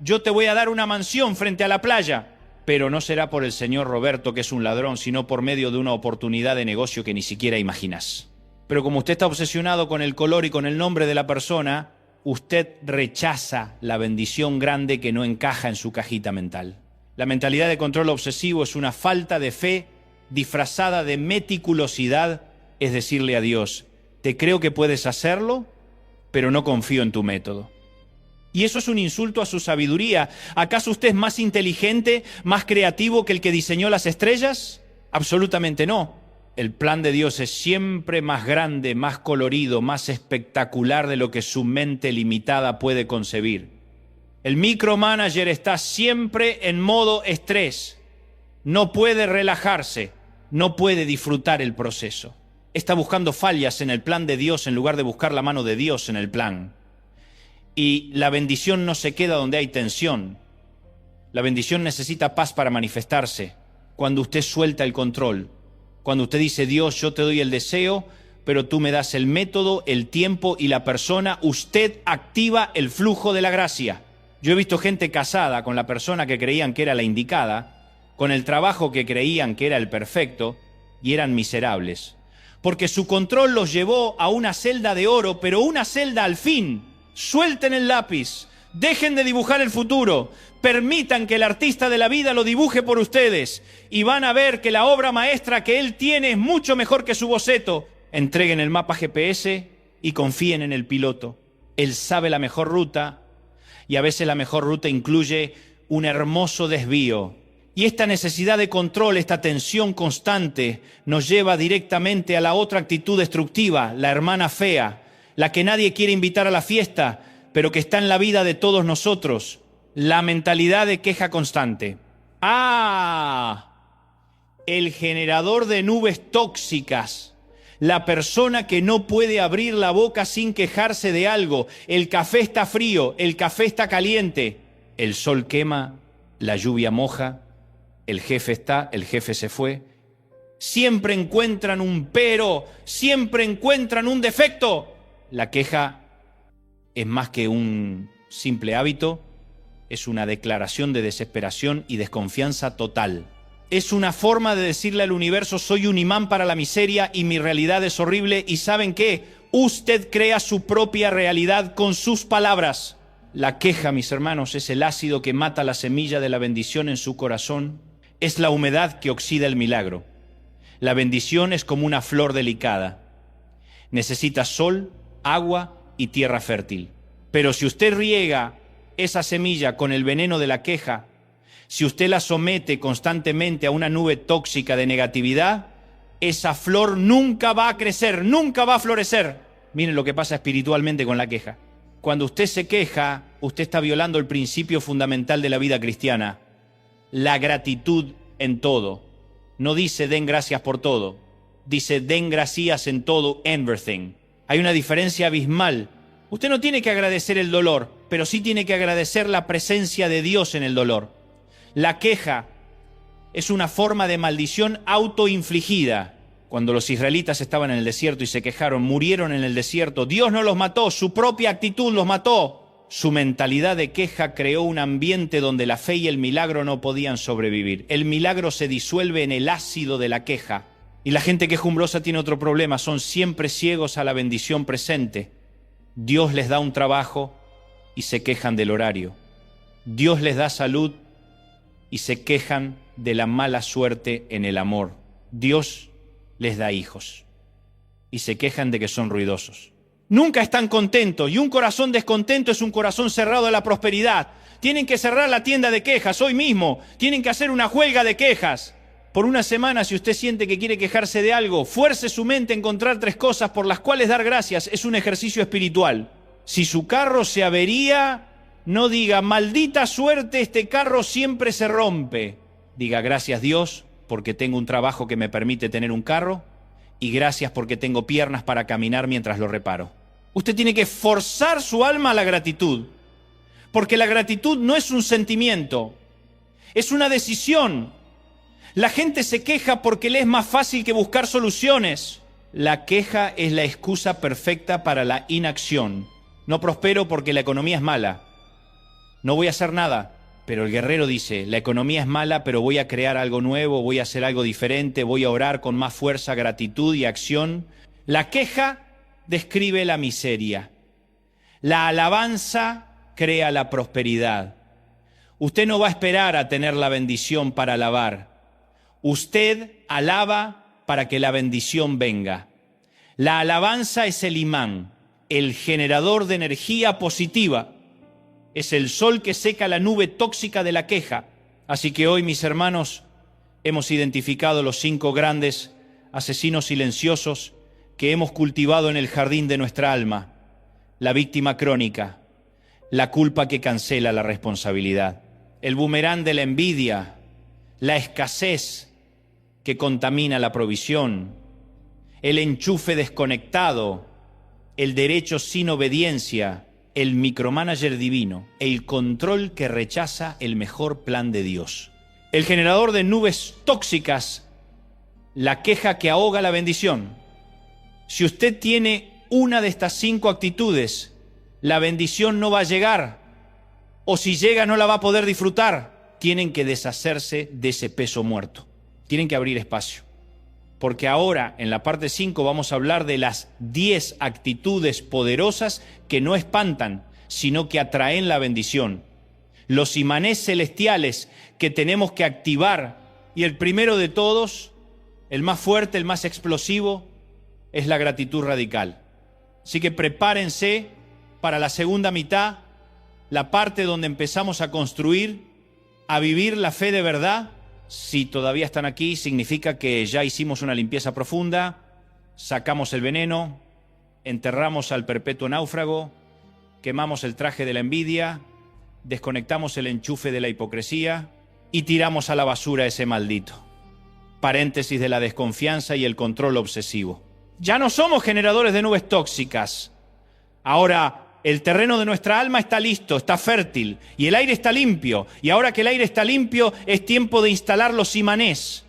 yo te voy a dar una mansión frente a la playa, pero no será por el señor Roberto, que es un ladrón, sino por medio de una oportunidad de negocio que ni siquiera imaginas. Pero como usted está obsesionado con el color y con el nombre de la persona, usted rechaza la bendición grande que no encaja en su cajita mental. La mentalidad de control obsesivo es una falta de fe disfrazada de meticulosidad, es decirle a Dios, te creo que puedes hacerlo, pero no confío en tu método. Y eso es un insulto a su sabiduría. ¿Acaso usted es más inteligente, más creativo que el que diseñó las estrellas? Absolutamente no. El plan de Dios es siempre más grande, más colorido, más espectacular de lo que su mente limitada puede concebir. El micromanager está siempre en modo estrés. No puede relajarse, no puede disfrutar el proceso. Está buscando fallas en el plan de Dios en lugar de buscar la mano de Dios en el plan. Y la bendición no se queda donde hay tensión. La bendición necesita paz para manifestarse. Cuando usted suelta el control, cuando usted dice, Dios, yo te doy el deseo, pero tú me das el método, el tiempo y la persona, usted activa el flujo de la gracia. Yo he visto gente casada con la persona que creían que era la indicada, con el trabajo que creían que era el perfecto, y eran miserables. porque su control los llevó a una celda de oro, pero una celda al fin. Suelten el lápiz, dejen de dibujar el futuro, permitan que el artista de la vida lo dibuje por ustedes y van a ver que la obra maestra que él tiene es mucho mejor que su boceto. Entreguen el mapa GPS y confíen en el piloto. Él sabe la mejor ruta y a veces la mejor ruta incluye un hermoso desvío. Y esta necesidad de control, esta tensión constante, nos lleva directamente a la otra actitud destructiva, la hermana fea, la que nadie quiere invitar a la fiesta, pero que está en la vida de todos nosotros, la mentalidad de queja constante. El generador de nubes tóxicas, la persona que no puede abrir la boca sin quejarse de algo. El café está frío, el café está caliente, el sol quema, la lluvia moja, el jefe está, el jefe se fue. Siempre encuentran un pero, siempre encuentran un defecto. La queja es más que un simple hábito, es una declaración de desesperación y desconfianza total. Es una forma de decirle al universo: soy un imán para la miseria y mi realidad es horrible. ¿Y saben qué? Usted crea su propia realidad con sus palabras. La queja, mis hermanos, es el ácido que mata la semilla de la bendición en su corazón. Es la humedad que oxida el milagro. La bendición es como una flor delicada. Necesita sol, agua y tierra fértil. Pero si usted riega esa semilla con el veneno de la queja, si usted la somete constantemente a una nube tóxica de negatividad, esa flor nunca va a crecer, nunca va a florecer. Miren lo que pasa espiritualmente con la queja. Cuando usted se queja, usted está violando el principio fundamental de la vida cristiana: la gratitud en todo. No dice den gracias por todo, dice den gracias en todo, everything. Hay una diferencia abismal. Usted no tiene que agradecer el dolor, pero sí tiene que agradecer la presencia de Dios en el dolor. La queja es una forma de maldición autoinfligida. Cuando los israelitas estaban en el desierto y se quejaron, murieron en el desierto. Dios no los mató, su propia actitud los mató. Su mentalidad de queja creó un ambiente donde la fe y el milagro no podían sobrevivir. El milagro se disuelve en el ácido de la queja. Y la gente quejumbrosa tiene otro problema: son siempre ciegos a la bendición presente. Dios les da un trabajo y se quejan del horario. Dios les da salud y se quejan de la mala suerte en el amor. Dios les da hijos y se quejan de que son ruidosos. Nunca están contentos, y un corazón descontento es un corazón cerrado a la prosperidad. Tienen que cerrar la tienda de quejas hoy mismo, tienen que hacer una huelga de quejas. Por una semana, si usted siente que quiere quejarse de algo, fuerce su mente a encontrar 3 cosas por las cuales dar gracias. Es un ejercicio espiritual. Si su carro se avería, no diga maldita suerte, este carro siempre se rompe. Diga gracias Dios porque tengo un trabajo que me permite tener un carro, y gracias porque tengo piernas para caminar mientras lo reparo. Usted tiene que forzar su alma a la gratitud, porque la gratitud no es un sentimiento, es una decisión. La gente se queja porque le es más fácil que buscar soluciones. La queja es la excusa perfecta para la inacción. No prospero porque la economía es mala. No voy a hacer nada. Pero el guerrero dice: la economía es mala, pero voy a crear algo nuevo, voy a hacer algo diferente, voy a orar con más fuerza, gratitud y acción. La queja describe la miseria. La alabanza crea la prosperidad. Usted no va a esperar a tener la bendición para alabar. Usted alaba para que la bendición venga. La alabanza es el imán, el generador de energía positiva. Es el sol que seca la nube tóxica de la queja. Así que hoy, mis hermanos, hemos identificado los 5 grandes asesinos silenciosos que hemos cultivado en el jardín de nuestra alma: la víctima crónica, la culpa que cancela la responsabilidad, el boomerang de la envidia, la escasez que contamina la provisión, el enchufe desconectado, el derecho sin obediencia, el micromanager divino, el control que rechaza el mejor plan de Dios, el generador de nubes tóxicas, la queja que ahoga la bendición. Si usted tiene una de estas 5 actitudes, la bendición no va a llegar, o si llega no la va a poder disfrutar. Tienen que deshacerse de ese peso muerto, tienen que abrir espacio. porque ahora en la parte 5 vamos a hablar de las 10 actitudes poderosas que no espantan, sino que atraen la bendición. Los imanes celestiales que tenemos que activar, y el primero de todos, el más fuerte, el más explosivo, es la gratitud radical. Así que prepárense para la segunda mitad, la parte donde empezamos a construir, a vivir la fe de verdad. Si todavía están aquí, significa que ya hicimos una limpieza profunda, sacamos el veneno, enterramos al perpetuo náufrago, quemamos el traje de la envidia, desconectamos el enchufe de la hipocresía y tiramos a la basura ese maldito. Paréntesis de la desconfianza y el control obsesivo. Ya no somos generadores de nubes tóxicas. Ahora el terreno de nuestra alma está listo, está fértil, y el aire está limpio. Y ahora que el aire está limpio, es tiempo de instalar los imanes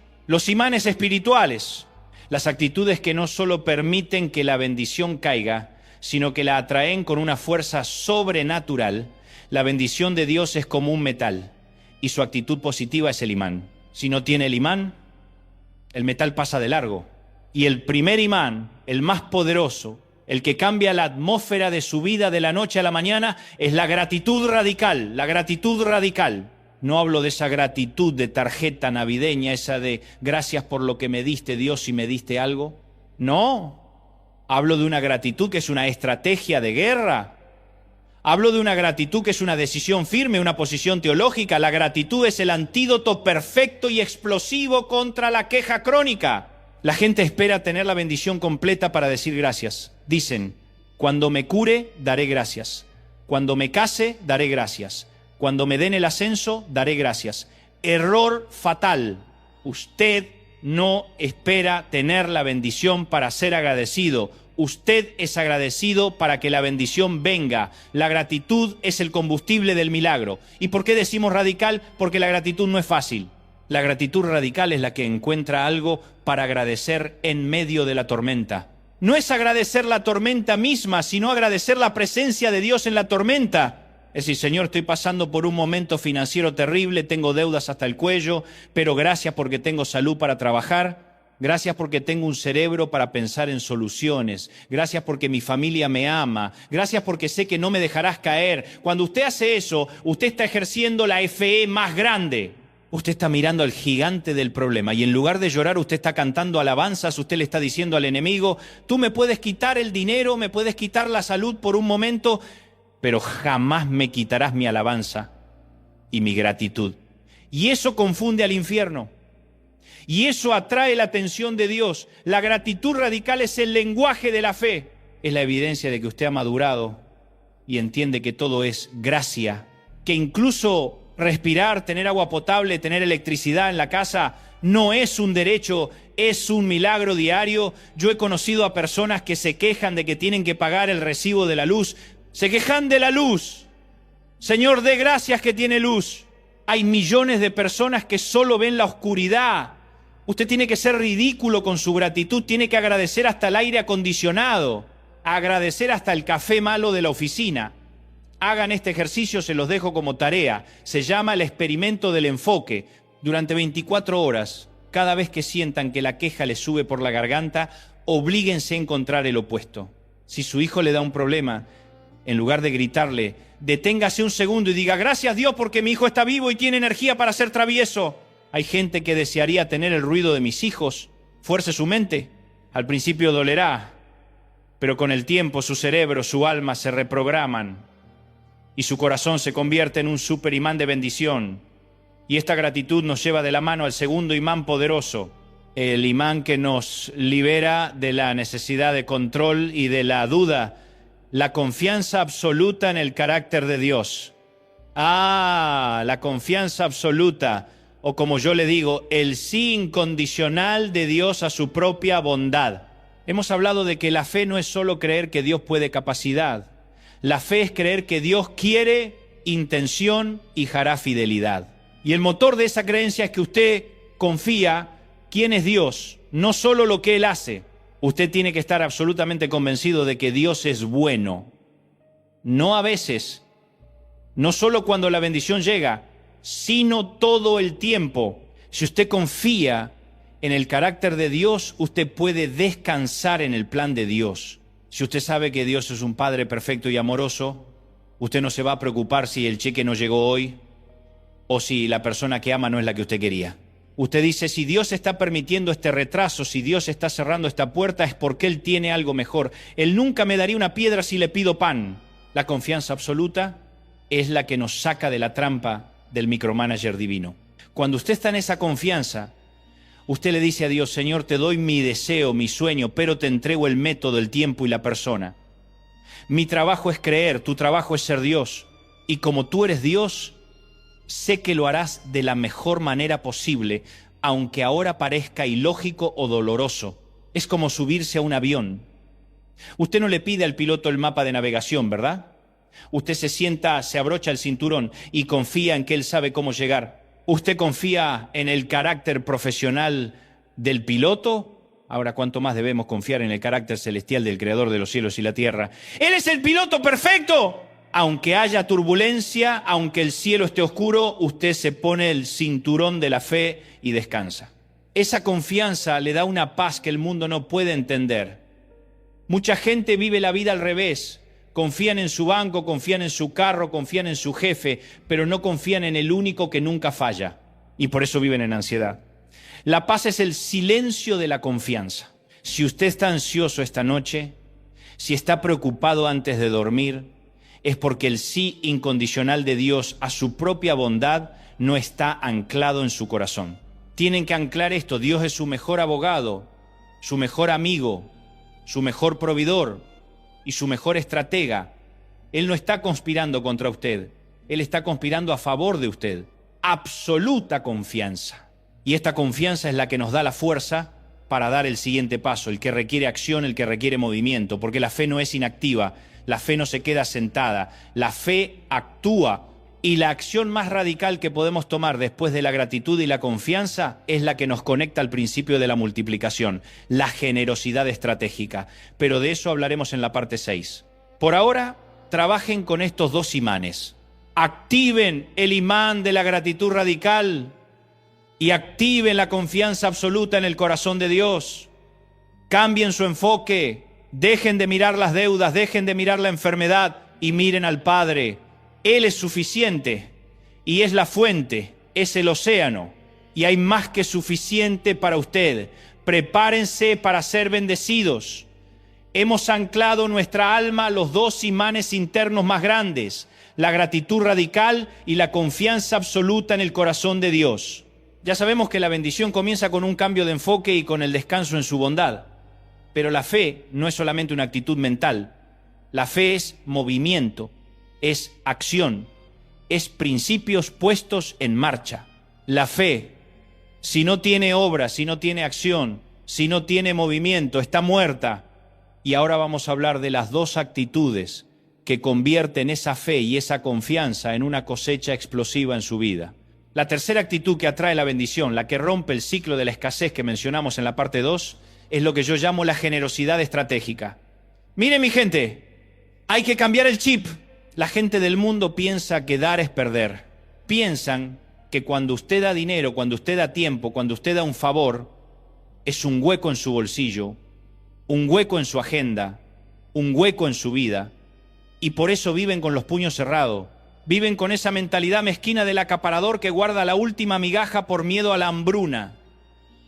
espirituales. Las actitudes que no solo permiten que la bendición caiga, sino que la atraen con una fuerza sobrenatural. La bendición de Dios es como un metal, y su actitud positiva es el imán. Si no tiene el imán, el metal pasa de largo. Y el primer imán, el más poderoso, el que cambia la atmósfera de su vida de la noche a la mañana, es la gratitud radical, la gratitud radical. No hablo de esa gratitud de tarjeta navideña, esa de gracias por lo que me diste, Dios, si me diste algo. No, hablo de una gratitud que es una estrategia de guerra. Hablo de una gratitud que es una decisión firme, una posición teológica. La gratitud es el antídoto perfecto y explosivo contra la queja crónica. La gente espera tener la bendición completa para decir gracias. Dicen, cuando me cure, daré gracias. Cuando me case, daré gracias. Cuando me den el ascenso, daré gracias. Error fatal. Usted no espera tener la bendición para ser agradecido. Usted es agradecido para que la bendición venga. La gratitud es el combustible del milagro. ¿Y por qué decimos radical? Porque la gratitud no es fácil. La gratitud radical es la que encuentra algo para agradecer en medio de la tormenta. No es agradecer la tormenta misma, sino agradecer la presencia de Dios en la tormenta. Es decir, Señor, estoy pasando por un momento financiero terrible, tengo deudas hasta el cuello, pero gracias porque tengo salud para trabajar. Gracias porque tengo un cerebro para pensar en soluciones. Gracias porque mi familia me ama. Gracias porque sé que no me dejarás caer. Cuando usted hace eso, usted está ejerciendo la FE más grande. Usted está mirando al gigante del problema y en lugar de llorar usted está cantando alabanzas, usted le está diciendo al enemigo, tú me puedes quitar el dinero, me puedes quitar la salud por un momento, pero jamás me quitarás mi alabanza y mi gratitud. Y eso confunde al infierno. Y eso atrae la atención de Dios. La gratitud radical es el lenguaje de la fe. Es la evidencia de que usted ha madurado y entiende que todo es gracia, que incluso respirar, tener agua potable, tener electricidad en la casa no es un derecho, es un milagro diario. Yo he conocido a personas que se quejan de que tienen que pagar el recibo de la luz. Se quejan de la luz. Señor, dé gracias que tiene luz. Hay millones de personas que solo ven la oscuridad. Usted tiene que ser ridículo con su gratitud, tiene que agradecer hasta el aire acondicionado, agradecer hasta el café malo de la oficina. Hagan este ejercicio, se los dejo como tarea. Se llama el experimento del enfoque. Durante 24 horas, cada vez que sientan que la queja les sube por la garganta, oblíguense a encontrar el opuesto. Si su hijo le da un problema, en lugar de gritarle, deténgase un segundo y diga, gracias Dios porque mi hijo está vivo y tiene energía para ser travieso. Hay gente que desearía tener el ruido de mis hijos. Fuerce su mente. Al principio dolerá, pero con el tiempo su cerebro, su alma se reprograman y su corazón se convierte en un superimán de bendición. Y esta gratitud nos lleva de la mano al segundo imán poderoso, el imán que nos libera de la necesidad de control y de la duda, la confianza absoluta en el carácter de Dios. La confianza absoluta, o como yo le digo, el sí incondicional de Dios a su propia bondad. Hemos hablado de que la fe no es solo creer que Dios puede capacidad. La fe es creer que Dios quiere, intención y hará fidelidad. Y el motor de esa creencia es que usted confía quién es Dios, no solo lo que Él hace. Usted tiene que estar absolutamente convencido de que Dios es bueno. No a veces, no solo cuando la bendición llega, sino todo el tiempo. Si usted confía En el carácter de Dios, usted puede descansar en el plan de Dios. Si usted sabe que Dios es un Padre perfecto y amoroso, usted no se va a preocupar si el cheque no llegó hoy o si la persona que ama no es la que usted quería. Usted dice, si Dios está permitiendo este retraso, si Dios está cerrando esta puerta, es porque Él tiene algo mejor. Él nunca me daría una piedra si le pido pan. La confianza absoluta es la que nos saca de la trampa del micromanager divino. Cuando usted está en esa confianza, usted le dice a Dios, Señor, te doy mi deseo, mi sueño, pero te entrego el método, el tiempo y la persona. Mi trabajo es creer, tu trabajo es ser Dios. Y como tú eres Dios, sé que lo harás de la mejor manera posible, aunque ahora parezca ilógico o doloroso. Es como subirse a un avión. Usted no le pide al piloto el mapa de navegación, ¿verdad? Usted se sienta, se abrocha el cinturón y confía en que él sabe cómo llegar. ¿Usted confía en el carácter profesional del piloto? Ahora, ¿cuánto más debemos confiar en el carácter celestial del Creador de los cielos y la tierra? ¡Él es el piloto perfecto! Aunque haya turbulencia, aunque el cielo esté oscuro, usted se pone el cinturón de la fe y descansa. Esa confianza le da una paz que el mundo no puede entender. Mucha gente vive la vida al revés. Confían en su banco, confían en su carro, confían en su jefe, pero no confían en el único que nunca falla. Y por eso viven en ansiedad. La paz es el silencio de la confianza. Si usted está ansioso esta noche, si está preocupado antes de dormir, es porque el sí incondicional de Dios a su propia bondad no está anclado en su corazón. Tienen que anclar esto. Dios es su mejor abogado, su mejor amigo, su mejor proveedor y su mejor estratega. Él no está conspirando contra usted, Él está conspirando a favor de usted. Absoluta confianza. Y esta confianza es la que nos da la fuerza para dar el siguiente paso, el que requiere acción, el que requiere movimiento, porque la fe no es inactiva, la fe no se queda sentada, la fe actúa. Y la acción más radical que podemos tomar después de la gratitud y la confianza es la que nos conecta al principio de la multiplicación, la generosidad estratégica. Pero de eso hablaremos en la parte 6. Por ahora, trabajen con estos dos imanes. Activen el imán de la gratitud radical y activen la confianza absoluta en el corazón de Dios. Cambien su enfoque, dejen de mirar las deudas, dejen de mirar la enfermedad y miren al Padre. Él es suficiente y es la fuente, es el océano y hay más que suficiente para usted. Prepárense para ser bendecidos. Hemos anclado nuestra alma a los dos imanes internos más grandes, la gratitud radical y la confianza absoluta en el corazón de Dios. Ya sabemos que la bendición comienza con un cambio de enfoque y con el descanso en su bondad. Pero la fe no es solamente una actitud mental. La fe es movimiento. Es acción, es principios puestos en marcha. La fe, si no tiene obra, si no tiene acción, si no tiene movimiento, está muerta. Y ahora vamos a hablar de las dos actitudes que convierten esa fe y esa confianza en una cosecha explosiva en su vida. La tercera actitud que atrae la bendición, la que rompe el ciclo de la escasez que mencionamos en la parte 2, es lo que yo llamo la generosidad estratégica. Miren, mi gente, hay que cambiar el chip. La gente del mundo piensa que dar es perder. Piensan que cuando usted da dinero, cuando usted da tiempo, cuando usted da un favor, es un hueco en su bolsillo, un hueco en su agenda, un hueco en su vida, y por eso viven con los puños cerrados. Viven con esa mentalidad mezquina del acaparador que guarda la última migaja por miedo a la hambruna.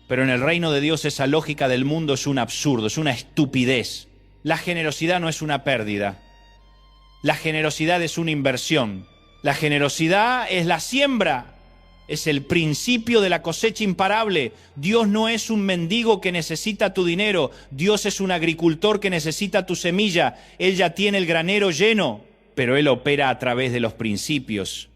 Pero en el reino de Dios esa lógica del mundo es un absurdo, es una estupidez. La generosidad no es una pérdida. La generosidad es una inversión. La generosidad es la siembra. Es el principio de la cosecha imparable. Dios no es un mendigo que necesita tu dinero. Dios es un agricultor que necesita tu semilla. Él ya tiene el granero lleno, pero Él opera a través de los principios.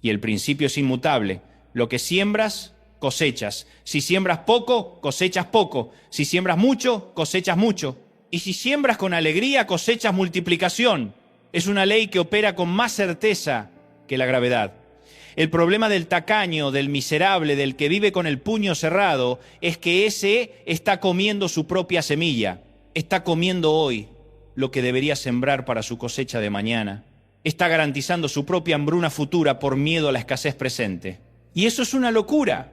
Y el principio es inmutable. Lo que siembras, cosechas. Si siembras poco, cosechas poco. Si siembras mucho, cosechas mucho. Y si siembras con alegría, cosechas multiplicación. Es una ley que opera con más certeza que la gravedad. El problema del tacaño, del miserable, del que vive con el puño cerrado, es que ese está comiendo su propia semilla. Está comiendo hoy lo que debería sembrar para su cosecha de mañana. Está garantizando su propia hambruna futura por miedo a la escasez presente. Y eso es una locura.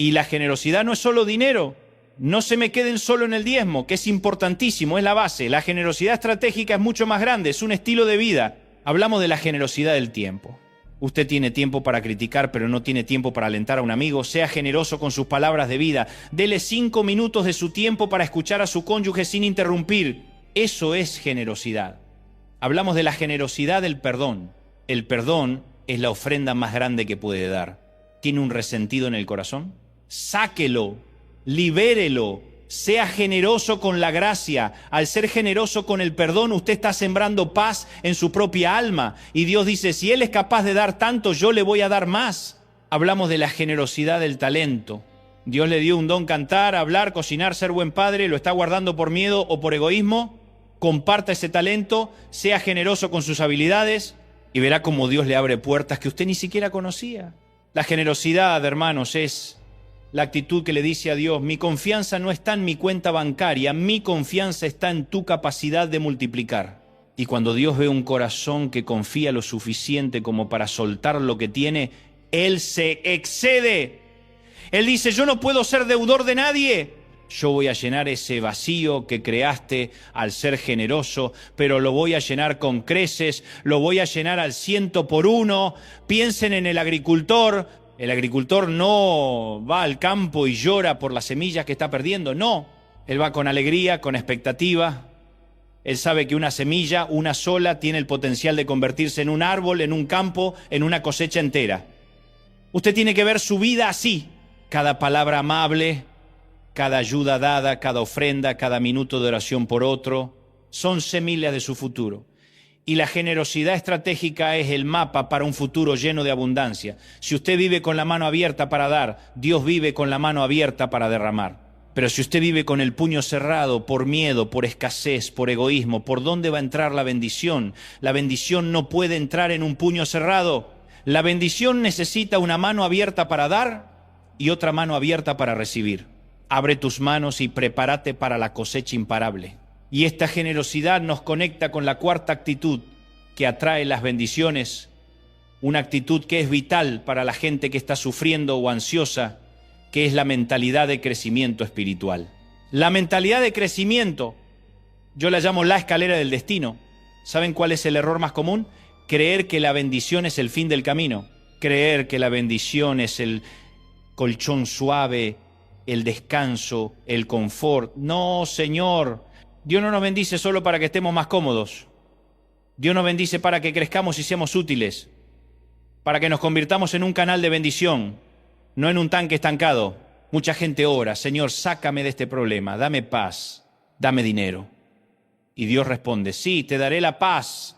Y la generosidad no es solo dinero. No se me queden solo en el diezmo, que es importantísimo, es la base. La generosidad estratégica es mucho más grande, es un estilo de vida. Hablamos de la generosidad del tiempo. Usted tiene tiempo para criticar, pero no tiene tiempo para alentar a un amigo. Sea generoso con sus palabras de vida. Dele 5 minutos de su tiempo para escuchar a su cónyuge sin interrumpir. Eso es generosidad. Hablamos de la generosidad del perdón. El perdón es la ofrenda más grande que puede dar. ¿Tiene un resentido en el corazón? Sáquelo, libérelo, sea generoso con la gracia. Al ser generoso con el perdón, usted está sembrando paz en su propia alma. Y Dios dice, si Él es capaz de dar tanto, yo le voy a dar más. Hablamos de la generosidad del talento. Dios le dio un don: cantar, hablar, cocinar, ser buen padre. ¿Lo está guardando por miedo o por egoísmo? Comparta ese talento, sea generoso con sus habilidades y verá cómo Dios le abre puertas que usted ni siquiera conocía. La generosidad, hermanos, es la actitud que le dice a Dios: mi confianza no está en mi cuenta bancaria, mi confianza está en tu capacidad de multiplicar. Y cuando Dios ve un corazón que confía lo suficiente como para soltar lo que tiene, Él se excede. Él dice: yo no puedo ser deudor de nadie. Yo voy a llenar ese vacío que creaste al ser generoso, pero lo voy a llenar con creces, lo voy a llenar al 100%. Piensen en el agricultor. El agricultor no va al campo y llora por las semillas que está perdiendo, no. Él va con alegría, con expectativa. Él sabe que una semilla, una sola, tiene el potencial de convertirse en un árbol, en un campo, en una cosecha entera. Usted tiene que ver su vida así. Cada palabra amable, cada ayuda dada, cada ofrenda, cada minuto de oración por otro, son semillas de su futuro. Y la generosidad estratégica es el mapa para un futuro lleno de abundancia. Si usted vive con la mano abierta para dar, Dios vive con la mano abierta para derramar. Pero si usted vive con el puño cerrado por miedo, por escasez, por egoísmo, ¿por dónde va a entrar la bendición? La bendición no puede entrar en un puño cerrado. La bendición necesita una mano abierta para dar y otra mano abierta para recibir. Abre tus manos y prepárate para la cosecha imparable. Y esta generosidad nos conecta con la cuarta actitud que atrae las bendiciones, una actitud que es vital para la gente que está sufriendo o ansiosa, que es la mentalidad de crecimiento espiritual. La mentalidad de crecimiento, yo la llamo la escalera del destino. ¿Saben cuál es el error más común? Creer que la bendición es el fin del camino. Creer que la bendición es el colchón suave, el descanso, el confort. No, Señor. Dios no nos bendice solo para que estemos más cómodos. Dios nos bendice para que crezcamos y seamos útiles, para que nos convirtamos en un canal de bendición, no en un tanque estancado. Mucha gente ora: Señor, sácame de este problema, dame paz, dame dinero. Y Dios responde: sí, te daré la paz,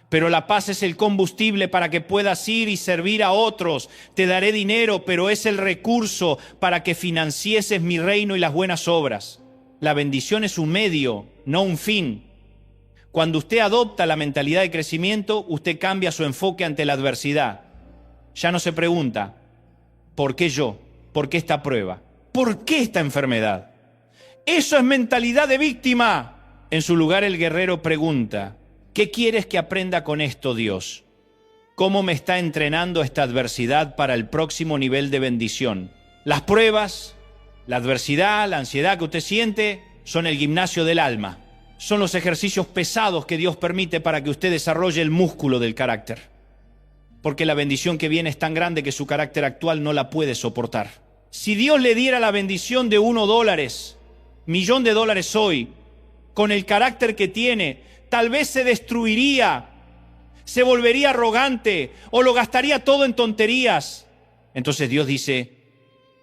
pero la paz es el combustible para que puedas ir y servir a otros. Te daré dinero, pero es el recurso para que financieses mi reino y las buenas obras. La bendición es un medio, no un fin. Cuando usted adopta la mentalidad de crecimiento, usted cambia su enfoque ante la adversidad. Ya no se pregunta: ¿por qué yo? ¿Por qué esta prueba? ¿Por qué esta enfermedad? Eso es mentalidad de víctima. En su lugar, el guerrero pregunta: ¿qué quieres que aprenda con esto, Dios? ¿Cómo me está entrenando esta adversidad para el próximo nivel de bendición? Las pruebas, la adversidad, la ansiedad que usted siente son el gimnasio del alma. Son los ejercicios pesados que Dios permite para que usted desarrolle el músculo del carácter. Porque la bendición que viene es tan grande que su carácter actual no la puede soportar. Si Dios le diera la bendición de $1, $1.000.000 hoy, con el carácter que tiene, tal vez se destruiría, se volvería arrogante o lo gastaría todo en tonterías. Entonces Dios dice: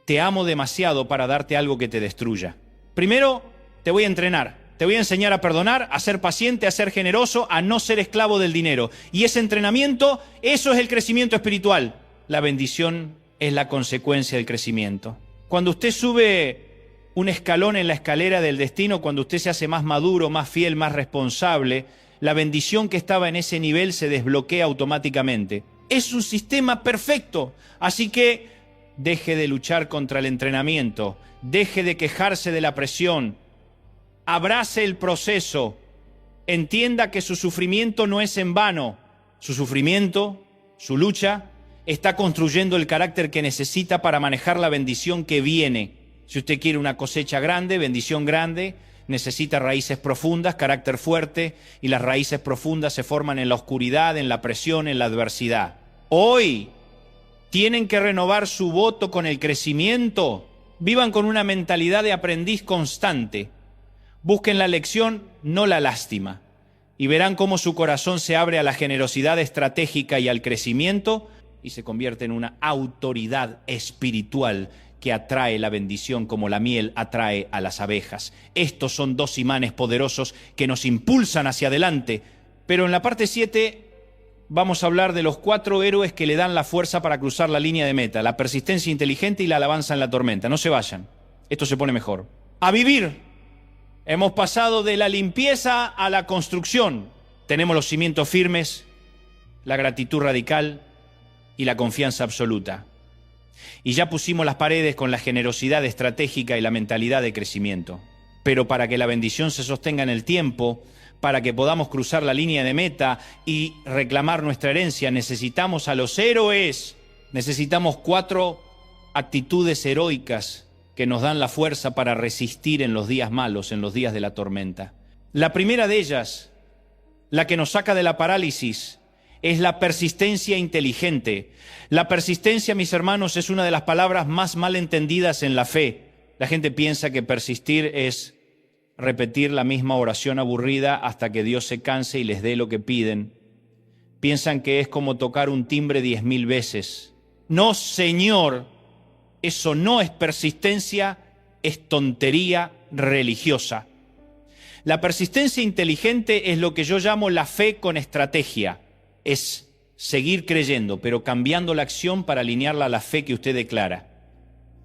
te amo demasiado para darte algo que te destruya. Primero, te voy a entrenar. Te voy a enseñar a perdonar, a ser paciente, a ser generoso, a no ser esclavo del dinero. Y ese entrenamiento, eso es el crecimiento espiritual. La bendición es la consecuencia del crecimiento. Cuando usted sube un escalón en la escalera del destino, cuando usted se hace más maduro, más fiel, más responsable, la bendición que estaba en ese nivel se desbloquea automáticamente. Es un sistema perfecto. Así que deje de luchar contra el entrenamiento, deje de quejarse de la presión, abrace el proceso, entienda que su sufrimiento no es en vano. Su sufrimiento, su lucha, está construyendo el carácter que necesita para manejar la bendición que viene. Si usted quiere una cosecha grande, bendición grande, necesita raíces profundas, carácter fuerte, y las raíces profundas se forman en la oscuridad, en la presión, en la adversidad. Hoy tienen que renovar su voto con el crecimiento. Vivan con una mentalidad de aprendiz constante. Busquen la lección, no la lástima. Y verán cómo su corazón se abre a la generosidad estratégica y al crecimiento y se convierte en una autoridad espiritual que atrae la bendición como la miel atrae a las abejas. Estos son dos imanes poderosos que nos impulsan hacia adelante. Pero en la parte 7 vamos a hablar de los 4 héroes que le dan la fuerza para cruzar la línea de meta: la persistencia inteligente y la alabanza en la tormenta. No se vayan, esto se pone mejor. A vivir. Hemos pasado de la limpieza a la construcción. Tenemos los cimientos firmes, la gratitud radical y la confianza absoluta. Y ya pusimos las paredes con la generosidad estratégica y la mentalidad de crecimiento. Pero para que la bendición se sostenga en el tiempo, para que podamos cruzar la línea de meta y reclamar nuestra herencia, necesitamos a los héroes. Necesitamos 4 actitudes heroicas que nos dan la fuerza para resistir en los días malos, en los días de la tormenta. La primera de ellas, la que nos saca de la parálisis, es la persistencia inteligente. La persistencia, mis hermanos, es una de las palabras más mal entendidas en la fe. La gente piensa que persistir es repetir la misma oración aburrida hasta que Dios se canse y les dé lo que piden. Piensan que es como tocar un timbre 10.000 veces. No, señor. Eso no es persistencia, es tontería religiosa. La persistencia inteligente es lo que yo llamo la fe con estrategia. Es seguir creyendo, pero cambiando la acción para alinearla a la fe que usted declara.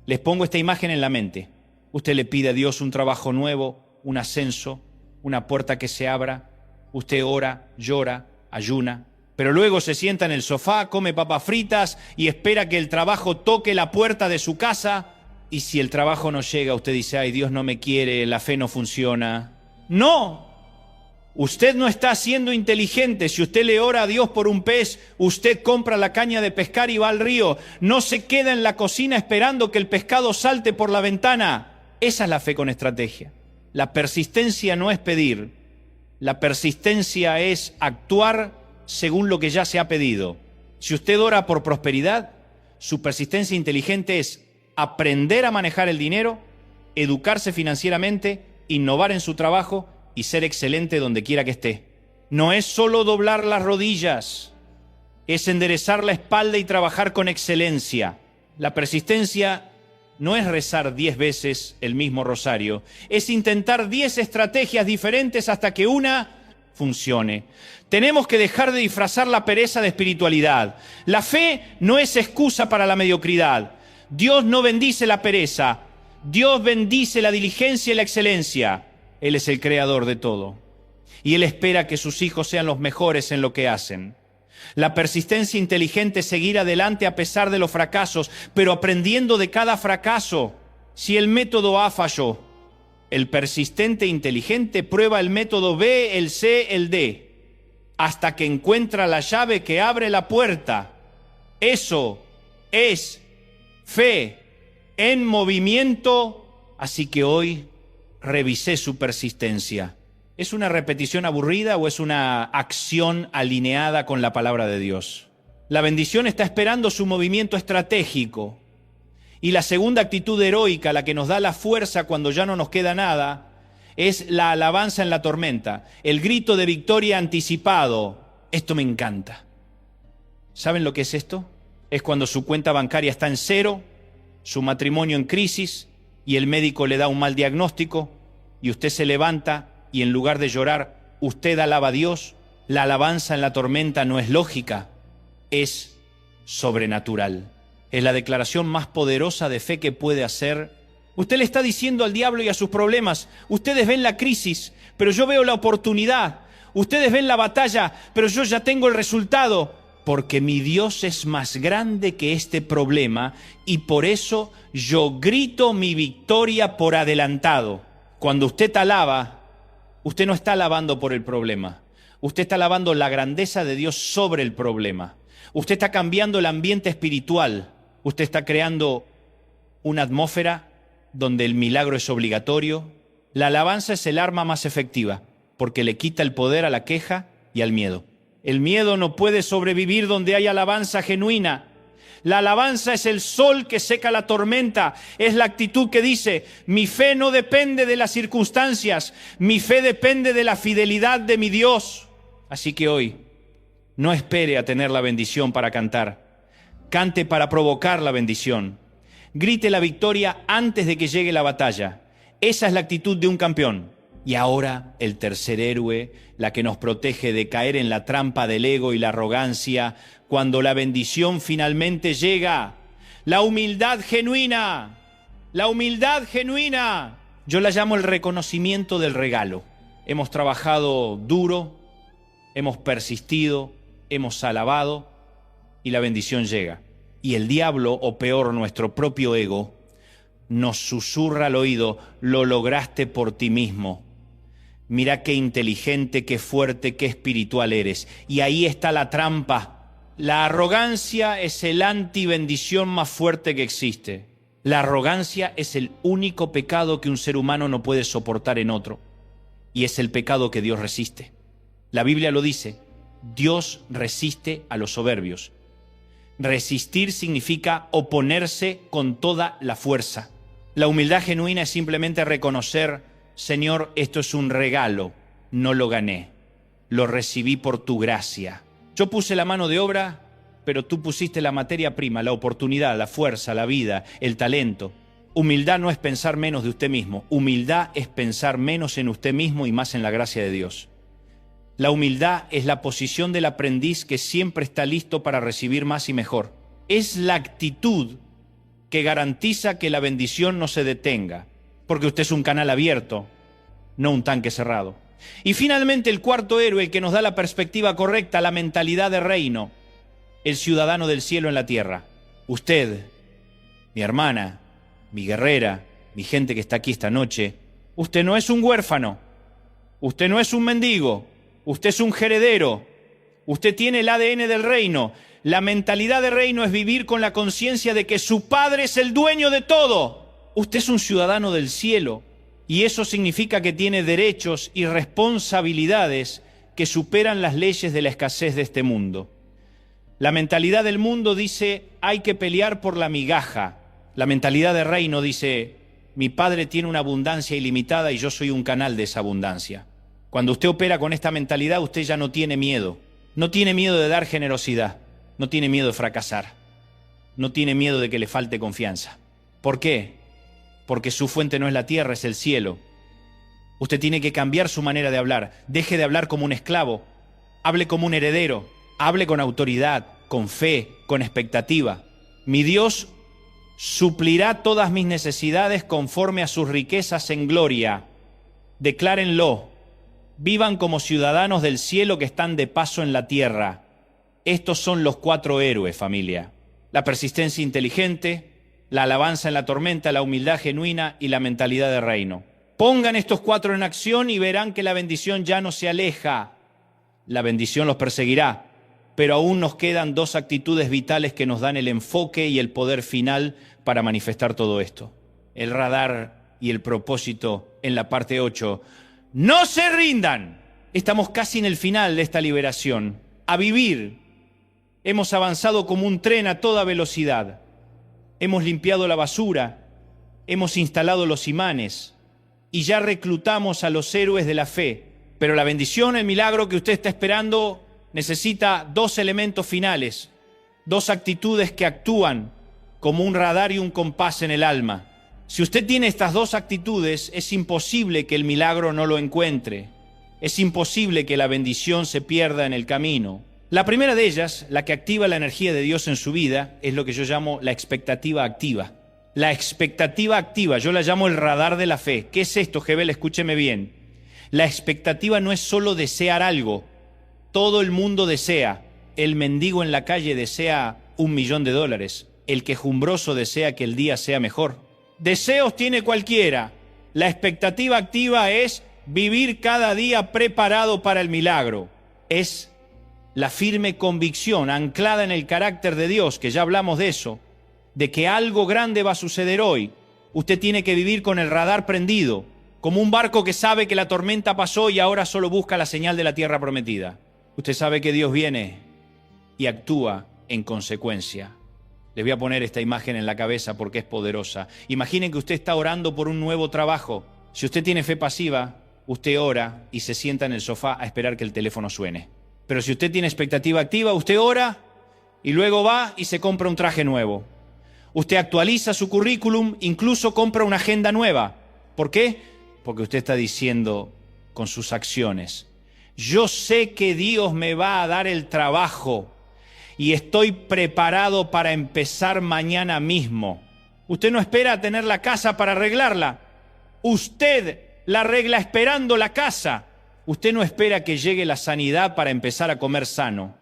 Les pongo esta imagen en la mente. Usted le pide a Dios un trabajo nuevo, un ascenso, una puerta que se abra. Usted ora, llora, ayuna. Pero luego se sienta en el sofá, come papas fritas y espera que el trabajo toque la puerta de su casa. Y si el trabajo no llega, usted dice: ay, Dios no me quiere, la fe no funciona. ¡No! Usted no está siendo inteligente. Si usted le ora a Dios por un pez, usted compra la caña de pescar y va al río. No se queda en la cocina esperando que el pescado salte por la ventana. Esa es la fe con estrategia. La persistencia no es pedir. La persistencia es actuar según lo que ya se ha pedido. Si usted ora por prosperidad, su persistencia inteligente es aprender a manejar el dinero, educarse financieramente, innovar en su trabajo y ser excelente donde quiera que esté. No es solo doblar las rodillas, es enderezar la espalda y trabajar con excelencia. La persistencia no es rezar 10 veces el mismo rosario, es intentar 10 estrategias diferentes hasta que una funcione. Tenemos que dejar de disfrazar la pereza de espiritualidad. La fe no es excusa para la mediocridad. Dios no bendice la pereza. Dios bendice la diligencia y la excelencia. Él es el creador de todo. Y Él espera que sus hijos sean los mejores en lo que hacen. La persistencia inteligente es seguir adelante a pesar de los fracasos, pero aprendiendo de cada fracaso. Si el método A falló, el persistente inteligente prueba el método B, el C, el D, hasta que encuentra la llave que abre la puerta. Eso es fe en movimiento. Así que hoy revisé su persistencia. ¿Es una repetición aburrida o es una acción alineada con la palabra de Dios? La bendición está esperando su movimiento estratégico. Y la segunda actitud heroica, la que nos da la fuerza cuando ya no nos queda nada, es la alabanza en la tormenta, el grito de victoria anticipado. Esto me encanta. ¿Saben lo que es esto? Es cuando su cuenta bancaria está en cero, su matrimonio en crisis y el médico le da un mal diagnóstico y usted se levanta y en lugar de llorar, usted alaba a Dios. La alabanza en la tormenta no es lógica, es sobrenatural. Es la declaración más poderosa de fe que puede hacer. Usted le está diciendo al diablo y a sus problemas: ustedes ven la crisis, pero yo veo la oportunidad. Ustedes ven la batalla, pero yo ya tengo el resultado. Porque mi Dios es más grande que este problema y por eso yo grito mi victoria por adelantado. Cuando usted alaba, usted no está alabando por el problema. Usted está alabando la grandeza de Dios sobre el problema. Usted está cambiando el ambiente espiritual. Usted está creando una atmósfera donde el milagro es obligatorio. La alabanza es el arma más efectiva porque le quita el poder a la queja y al miedo. El miedo no puede sobrevivir donde hay alabanza genuina. La alabanza es el sol que seca la tormenta. Es la actitud que dice, mi fe no depende de las circunstancias, mi fe depende de la fidelidad de mi Dios. Así que hoy, no espere a tener la bendición para cantar. Cante para provocar la bendición. Grite la victoria antes de que llegue la batalla. Esa es la actitud de un campeón. Y ahora el tercer héroe, la que nos protege de caer en la trampa del ego y la arrogancia, cuando la bendición finalmente llega. La humildad genuina. La humildad genuina. Yo la llamo el reconocimiento del regalo. Hemos trabajado duro, hemos persistido, hemos alabado y la bendición llega. Y el diablo, o peor, nuestro propio ego, nos susurra al oído, lo lograste por ti mismo. Mira qué inteligente, qué fuerte, qué espiritual eres. Y ahí está la trampa. La arrogancia es el antibendición más fuerte que existe. La arrogancia es el único pecado que un ser humano no puede soportar en otro. Y es el pecado que Dios resiste. La Biblia lo dice, Dios resiste a los soberbios. Resistir significa oponerse con toda la fuerza. La humildad genuina es simplemente reconocer, Señor, esto es un regalo, no lo gané, lo recibí por tu gracia. Yo puse la mano de obra, pero tú pusiste la materia prima, la oportunidad, la fuerza, la vida, el talento. Humildad no es pensar menos de usted mismo, humildad es pensar menos en usted mismo y más en la gracia de Dios. La humildad es la posición del aprendiz que siempre está listo para recibir más y mejor. Es la actitud que garantiza que la bendición no se detenga, porque usted es un canal abierto, no un tanque cerrado. Y finalmente el cuarto héroe que nos da la perspectiva correcta, la mentalidad de reino, el ciudadano del cielo en la tierra. Usted, mi hermana, mi guerrera, mi gente que está aquí esta noche, usted no es un huérfano, usted no es un mendigo, usted es un heredero, usted tiene el ADN del reino. La mentalidad de reino es vivir con la conciencia de que su Padre es el dueño de todo. Usted es un ciudadano del cielo y eso significa que tiene derechos y responsabilidades que superan las leyes de la escasez de este mundo. La mentalidad del mundo dice, hay que pelear por la migaja. La mentalidad de reino dice, mi Padre tiene una abundancia ilimitada y yo soy un canal de esa abundancia. Cuando usted opera con esta mentalidad, usted ya no tiene miedo. No tiene miedo de dar generosidad. No tiene miedo de fracasar. No tiene miedo de que le falte confianza. ¿Por qué? Porque su fuente no es la tierra, es el cielo. Usted tiene que cambiar su manera de hablar. Deje de hablar como un esclavo. Hable como un heredero. Hable con autoridad, con fe, con expectativa. Mi Dios suplirá todas mis necesidades conforme a sus riquezas en gloria. Declárenlo. Vivan como ciudadanos del cielo que están de paso en la tierra. Estos son los cuatro héroes, familia. La persistencia inteligente, la alabanza en la tormenta, la humildad genuina y la mentalidad de reino. Pongan estos cuatro en acción y verán que la bendición ya no se aleja. La bendición los perseguirá, pero aún nos quedan dos actitudes vitales que nos dan el enfoque y el poder final para manifestar todo esto. El radar y el propósito en la parte 8. ¡No se rindan! Estamos casi en el final de esta liberación. A vivir. Hemos avanzado como un tren a toda velocidad. Hemos limpiado la basura, hemos instalado los imanes y ya reclutamos a los héroes de la fe. Pero la bendición, el milagro que usted está esperando, necesita dos elementos finales, dos actitudes que actúan como un radar y un compás en el alma. Si usted tiene estas dos actitudes, es imposible que el milagro no lo encuentre. Es imposible que la bendición se pierda en el camino. La primera de ellas, la que activa la energía de Dios en su vida, es lo que yo llamo la expectativa activa. La expectativa activa, yo la llamo el radar de la fe. ¿Qué es esto, Jebel? Escúcheme bien. La expectativa no es solo desear algo. Todo el mundo desea. El mendigo en la calle desea $1.000.000. El quejumbroso desea que el día sea mejor. Deseos tiene cualquiera. La expectativa activa es vivir cada día preparado para el milagro. Es la firme convicción anclada en el carácter de Dios, que ya hablamos de eso, de que algo grande va a suceder hoy. Usted tiene que vivir con el radar prendido, como un barco que sabe que la tormenta pasó y ahora solo busca la señal de la tierra prometida. Usted sabe que Dios viene y actúa en consecuencia. Les voy a poner esta imagen en la cabeza porque es poderosa. Imaginen que usted está orando por un nuevo trabajo. Si usted tiene fe pasiva, usted ora y se sienta en el sofá a esperar que el teléfono suene. Pero si usted tiene expectativa activa, usted ora y luego va y se compra un traje nuevo. Usted actualiza su currículum, incluso compra una agenda nueva. ¿Por qué? Porque usted está diciendo con sus acciones: yo sé que Dios me va a dar el trabajo y estoy preparado para empezar mañana mismo. Usted no espera a tener la casa para arreglarla. Usted la arregla esperando la casa. Usted no espera que llegue la sanidad para empezar a comer sano.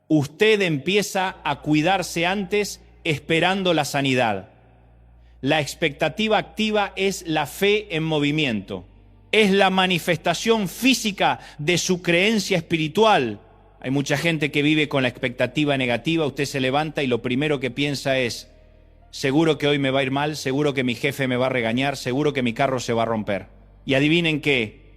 Usted empieza a cuidarse antes esperando la sanidad. La expectativa activa es la fe en movimiento. Es la manifestación física de su creencia espiritual. Hay mucha gente que vive con la expectativa negativa. Usted se levanta y lo primero que piensa es: seguro que hoy me va a ir mal, seguro que mi jefe me va a regañar, seguro que mi carro se va a romper. Y adivinen qué,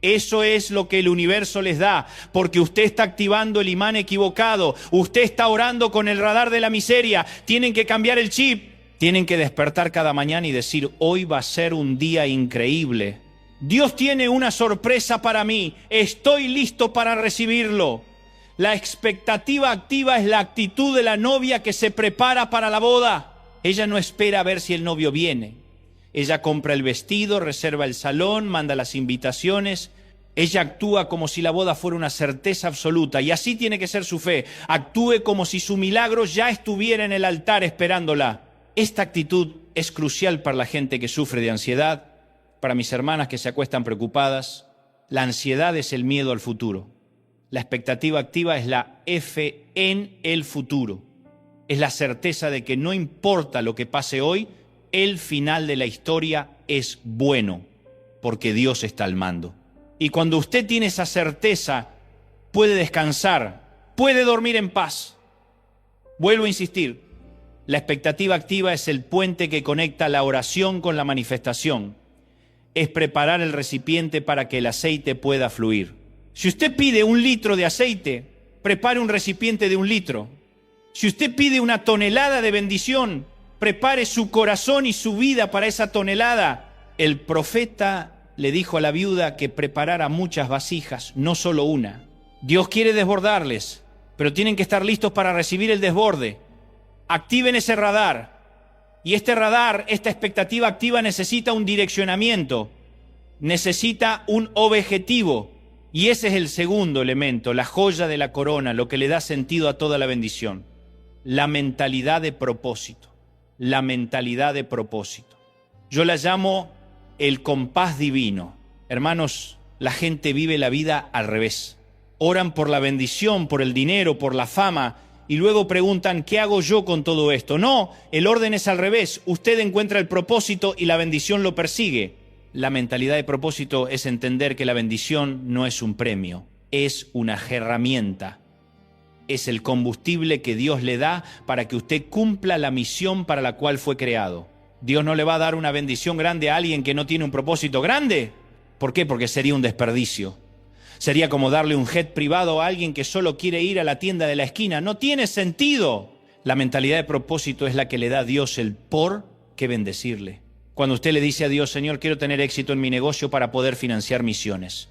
eso es lo que el universo les da, porque usted está activando el imán equivocado. Usted está orando con el radar de la miseria. Tienen que cambiar el chip. Tienen que despertar cada mañana y decir: hoy va a ser un día increíble. Dios tiene una sorpresa para mí. Estoy listo para recibirlo. La expectativa activa es la actitud de la novia que se prepara para la boda. Ella no espera a ver si el novio viene. Ella compra el vestido, reserva el salón, manda las invitaciones. Ella actúa como si la boda fuera una certeza absoluta. Y así tiene que ser su fe. Actúe como si su milagro ya estuviera en el altar esperándola. Esta actitud es crucial para la gente que sufre de ansiedad, para mis hermanas que se acuestan preocupadas. La ansiedad es el miedo al futuro. La expectativa activa es la fe en el futuro. Es la certeza de que no importa lo que pase hoy, el final de la historia es bueno, porque Dios está al mando. Y cuando usted tiene esa certeza, puede descansar, puede dormir en paz. Vuelvo a insistir, la expectativa activa es el puente que conecta la oración con la manifestación. Es preparar el recipiente para que el aceite pueda fluir. Si usted pide 1 litro de aceite, prepare un recipiente de 1 litro. Si usted pide 1 tonelada de bendición, prepare su corazón y su vida para esa tonelada. El profeta le dijo a la viuda que preparara muchas vasijas, no solo una. Dios quiere desbordarles, pero tienen que estar listos para recibir el desborde. Activen ese radar. Y este radar, esta expectativa activa necesita un direccionamiento, necesita un objetivo. Y ese es el segundo elemento, la joya de la corona, lo que le da sentido a toda la bendición. La mentalidad de propósito. La mentalidad de propósito. Yo la llamo el compás divino. Hermanos, la gente vive la vida al revés. Oran por la bendición, por el dinero, por la fama, y luego preguntan: ¿qué hago yo con todo esto? No, el orden es al revés. Usted encuentra el propósito y la bendición lo persigue. La mentalidad de propósito es entender que la bendición no es un premio, es una herramienta. Es el combustible que Dios le da para que usted cumpla la misión para la cual fue creado. Dios no le va a dar una bendición grande a alguien que no tiene un propósito grande. ¿Por qué? Porque sería un desperdicio. Sería como darle un jet privado a alguien que solo quiere ir a la tienda de la esquina. No tiene sentido. La mentalidad de propósito es la que le da a Dios el por qué bendecirle. Cuando usted le dice a Dios: Señor, quiero tener éxito en mi negocio para poder financiar misiones.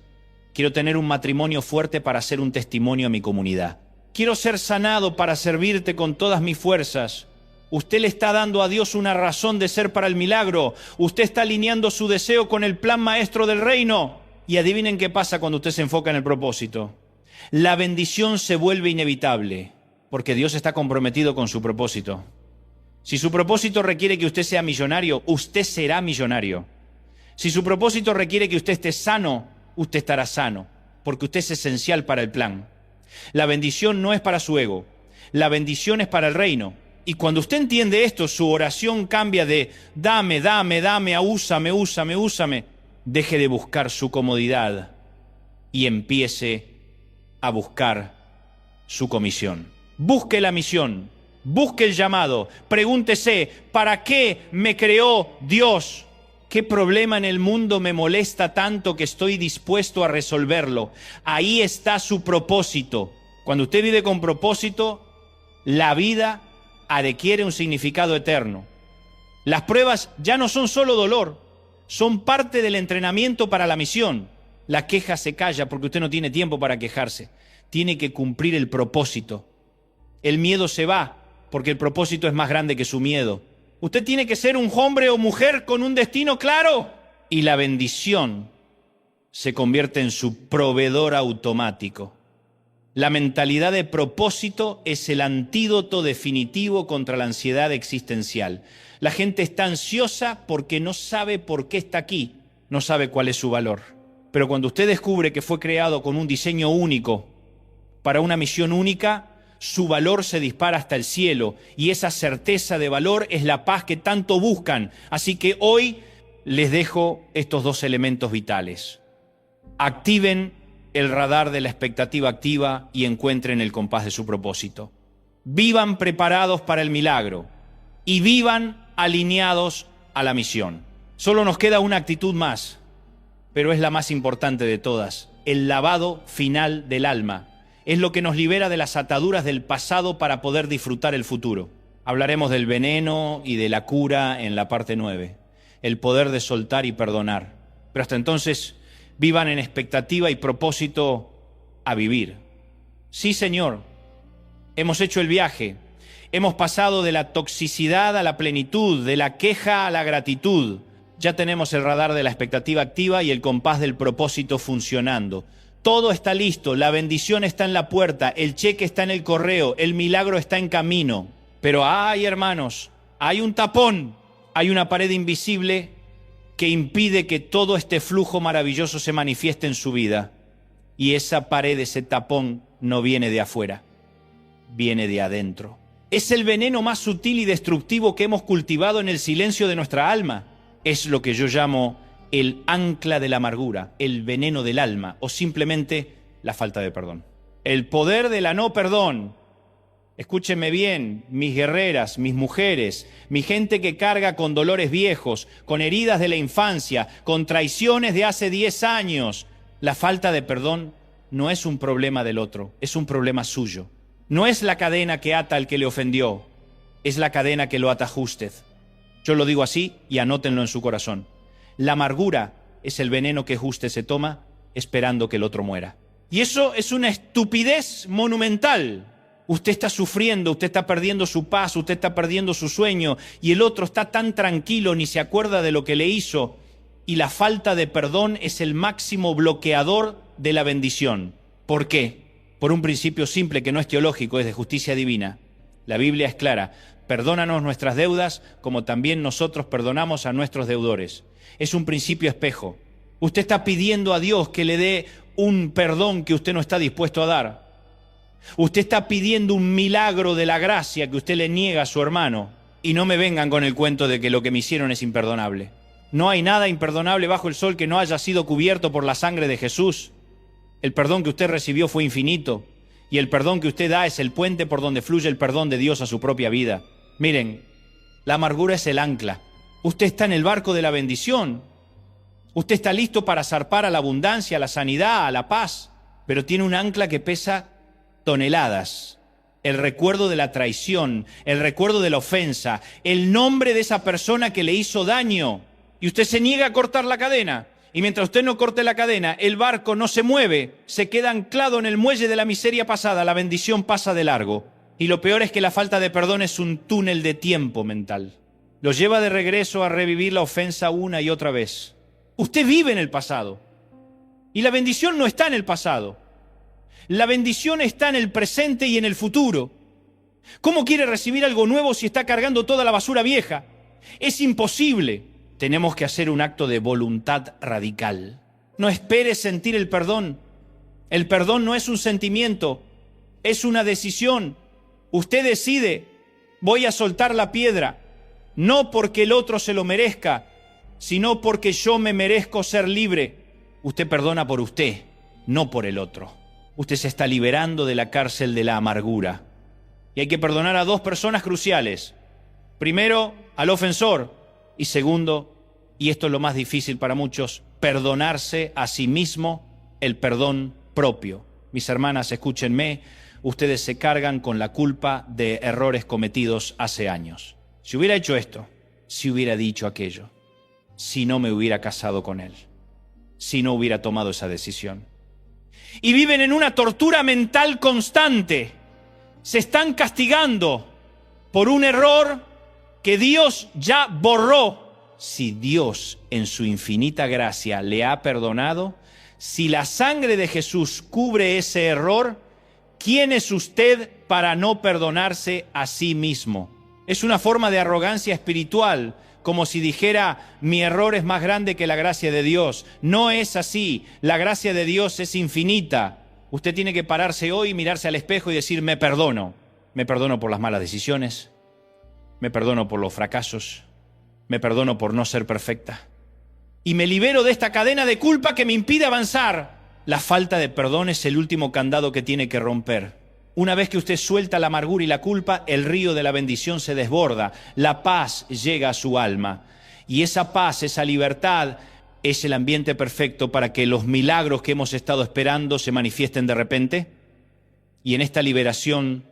Quiero tener un matrimonio fuerte para ser un testimonio a mi comunidad. Quiero ser sanado para servirte con todas mis fuerzas. Usted le está dando a Dios una razón de ser para el milagro. Usted está alineando su deseo con el plan maestro del reino. Y adivinen qué pasa cuando usted se enfoca en el propósito. La bendición se vuelve inevitable, porque Dios está comprometido con su propósito. Si su propósito requiere que usted sea millonario, usted será millonario. Si su propósito requiere que usted esté sano, usted estará sano, porque usted es esencial para el plan. La bendición no es para su ego, la bendición es para el reino. Y cuando usted entiende esto, su oración cambia de dame, dame, dame, a úsame, úsame, úsame. Deje de buscar su comodidad y empiece a buscar su comisión. Busque la misión, busque el llamado, pregúntese, ¿para qué me creó Dios? ¿Qué problema en el mundo me molesta tanto que estoy dispuesto a resolverlo? Ahí está su propósito. Cuando usted vive con propósito, la vida adquiere un significado eterno. Las pruebas ya no son solo dolor, son parte del entrenamiento para la misión. La queja se calla porque usted no tiene tiempo para quejarse. Tiene que cumplir el propósito. El miedo se va porque el propósito es más grande que su miedo. Usted tiene que ser un hombre o mujer con un destino claro. Y la bendición se convierte en su proveedor automático. La mentalidad de propósito es el antídoto definitivo contra la ansiedad existencial. La gente está ansiosa porque no sabe por qué está aquí, no sabe cuál es su valor. Pero cuando usted descubre que fue creado con un diseño único, para una misión única, su valor se dispara hasta el cielo y esa certeza de valor es la paz que tanto buscan. Así que hoy les dejo estos dos elementos vitales. Activen el radar de la expectativa activa y encuentren el compás de su propósito. Vivan preparados para el milagro y vivan alineados a la misión. Solo nos queda una actitud más, pero es la más importante de todas: el lavado final del alma. Es lo que nos libera de las ataduras del pasado para poder disfrutar el futuro. Hablaremos del veneno y de la cura en la parte 9. El poder de soltar y perdonar. Pero hasta entonces, vivan en expectativa y propósito a vivir. Sí, Señor, hemos hecho el viaje. Hemos pasado de la toxicidad a la plenitud, de la queja a la gratitud. Ya tenemos el radar de la expectativa activa y el compás del propósito funcionando. Todo está listo, la bendición está en la puerta, el cheque está en el correo, el milagro está en camino. Pero ¡ay, hermanos! Hay un tapón, hay una pared invisible que impide que todo este flujo maravilloso se manifieste en su vida. Y esa pared, ese tapón, no viene de afuera, viene de adentro. Es el veneno más sutil y destructivo que hemos cultivado en el silencio de nuestra alma. Es lo que yo llamo el ancla de la amargura, el veneno del alma, o simplemente la falta de perdón. El poder de la no perdón. Escúchenme bien, mis guerreras, mis mujeres, mi gente que carga con dolores viejos, con heridas de la infancia, con traiciones de hace 10 años. La falta de perdón no es un problema del otro, es un problema suyo. No es la cadena que ata al que le ofendió, es la cadena que lo ataja usted. Yo lo digo así y anótenlo en su corazón. La amargura es el veneno que usted se toma esperando que el otro muera. Y eso es una estupidez monumental. Usted está sufriendo, usted está perdiendo su paz, usted está perdiendo su sueño y el otro está tan tranquilo, ni se acuerda de lo que le hizo. Y la falta de perdón es el máximo bloqueador de la bendición. ¿Por qué? Por un principio simple que no es teológico, es de justicia divina. La Biblia es clara: perdónanos nuestras deudas como también nosotros perdonamos a nuestros deudores. Es un principio espejo. Usted está pidiendo a Dios que le dé un perdón que usted no está dispuesto a dar. Usted está pidiendo un milagro de la gracia que usted le niega a su hermano. Y no me vengan con el cuento de que lo que me hicieron es imperdonable. No hay nada imperdonable bajo el sol que no haya sido cubierto por la sangre de Jesús. El perdón que usted recibió fue infinito. Y el perdón que usted da es el puente por donde fluye el perdón de Dios a su propia vida. Miren, la amargura es el ancla. Usted está en el barco de la bendición. Usted está listo para zarpar a la abundancia, a la sanidad, a la paz. Pero tiene un ancla que pesa toneladas. El recuerdo de la traición, el recuerdo de la ofensa, el nombre de esa persona que le hizo daño. Y usted se niega a cortar la cadena. Y mientras usted no corte la cadena, el barco no se mueve, se queda anclado en el muelle de la miseria pasada, la bendición pasa de largo. Y lo peor es que la falta de perdón es un túnel de tiempo mental. Lo lleva de regreso a revivir la ofensa una y otra vez. Usted vive en el pasado. Y la bendición no está en el pasado. La bendición está en el presente y en el futuro. ¿Cómo quiere recibir algo nuevo si está cargando toda la basura vieja? Es imposible. Tenemos que hacer un acto de voluntad radical. No espere sentir el perdón. El perdón no es un sentimiento, es una decisión. Usted decide: voy a soltar la piedra, no porque el otro se lo merezca, sino porque yo me merezco ser libre. Usted perdona por usted, no por el otro. usted se está liberando de la cárcel de la amargura. Y hay que perdonar a dos personas cruciales. Primero, al ofensor. Y segundo, y esto es lo más difícil para muchos, perdonarse a sí mismo, el perdón propio. Mis hermanas, escúchenme, ustedes se cargan con la culpa de errores cometidos hace años. Si hubiera hecho esto, si hubiera dicho aquello, si no me hubiera casado con él, si no hubiera tomado esa decisión. Y viven en una tortura mental constante. Se están castigando por un error que Dios ya borró. Si Dios en su infinita gracia le ha perdonado, si la sangre de Jesús cubre ese error, ¿quién es usted para no perdonarse a sí mismo? Es una forma de arrogancia espiritual, como si dijera, mi error es más grande que la gracia de Dios. No es así, la gracia de Dios es infinita. Usted tiene que pararse hoy, mirarse al espejo y decir, me perdono. Me perdono por las malas decisiones, me perdono por los fracasos, me perdono por no ser perfecta. Y me libero de esta cadena de culpa que me impide avanzar. La falta de perdón es el último candado que tiene que romper. Una vez que usted suelta la amargura y la culpa, el río de la bendición se desborda. La paz llega a su alma. Y esa paz, esa libertad, es el ambiente perfecto para que los milagros que hemos estado esperando se manifiesten de repente. Y en esta liberación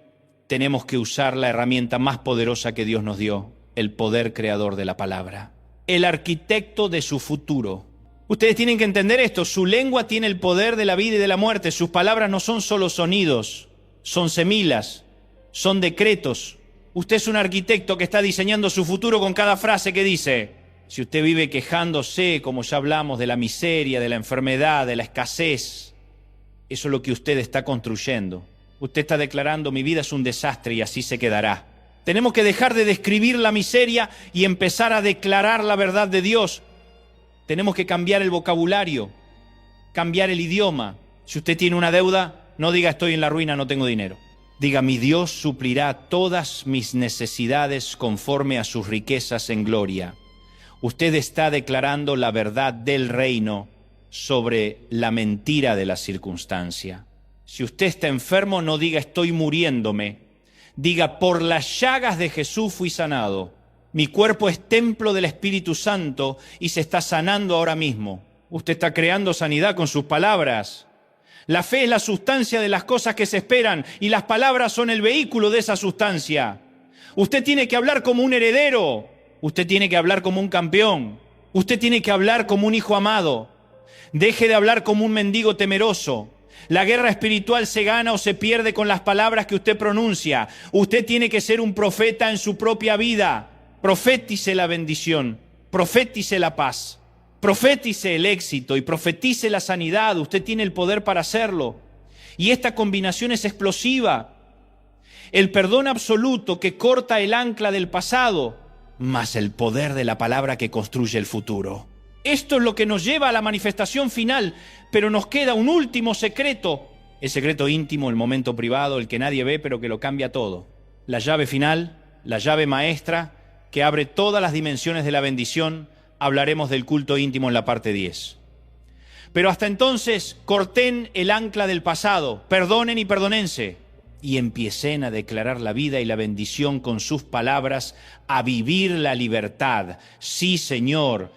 tenemos que usar la herramienta más poderosa que Dios nos dio, el poder creador de la palabra. El arquitecto de su futuro. Ustedes tienen que entender esto, su lengua tiene el poder de la vida y de la muerte, sus palabras no son solo sonidos, son semilas, son decretos. Usted es un arquitecto que está diseñando su futuro con cada frase que dice. Si usted vive quejándose, como ya hablamos, de la miseria, de la enfermedad, de la escasez, eso es lo que usted está construyendo. Usted está declarando, mi vida es un desastre y así se quedará. Tenemos que dejar de describir la miseria y empezar a declarar la verdad de Dios. Tenemos que cambiar el vocabulario, cambiar el idioma. Si usted tiene una deuda, no diga estoy en la ruina, no tengo dinero. Diga, mi Dios suplirá todas mis necesidades conforme a sus riquezas en gloria. Usted está declarando la verdad del reino sobre la mentira de la circunstancia. Si usted está enfermo, no diga estoy muriéndome. Diga, por las llagas de Jesús fui sanado. Mi cuerpo es templo del Espíritu Santo y se está sanando ahora mismo. Usted está creando sanidad con sus palabras. La fe es la sustancia de las cosas que se esperan y las palabras son el vehículo de esa sustancia. Usted tiene que hablar como un heredero. Usted tiene que hablar como un campeón. Usted tiene que hablar como un hijo amado. Deje de hablar como un mendigo temeroso. La guerra espiritual se gana o se pierde con las palabras que usted pronuncia. Usted tiene que ser un profeta en su propia vida. Profétice la bendición, profétice la paz, profétice el éxito y profetice la sanidad. Usted tiene el poder para hacerlo. Y esta combinación es explosiva. El perdón absoluto que corta el ancla del pasado, más el poder de la palabra que construye el futuro. Esto es lo que nos lleva a la manifestación final, pero nos queda un último secreto. El secreto íntimo, el momento privado, el que nadie ve pero que lo cambia todo. La llave final, la llave maestra, que abre todas las dimensiones de la bendición. Hablaremos del culto íntimo en la parte 10. Pero hasta entonces, corten el ancla del pasado, perdonen y perdonense, y empiecen a declarar la vida y la bendición con sus palabras, a vivir la libertad. Sí, Señor.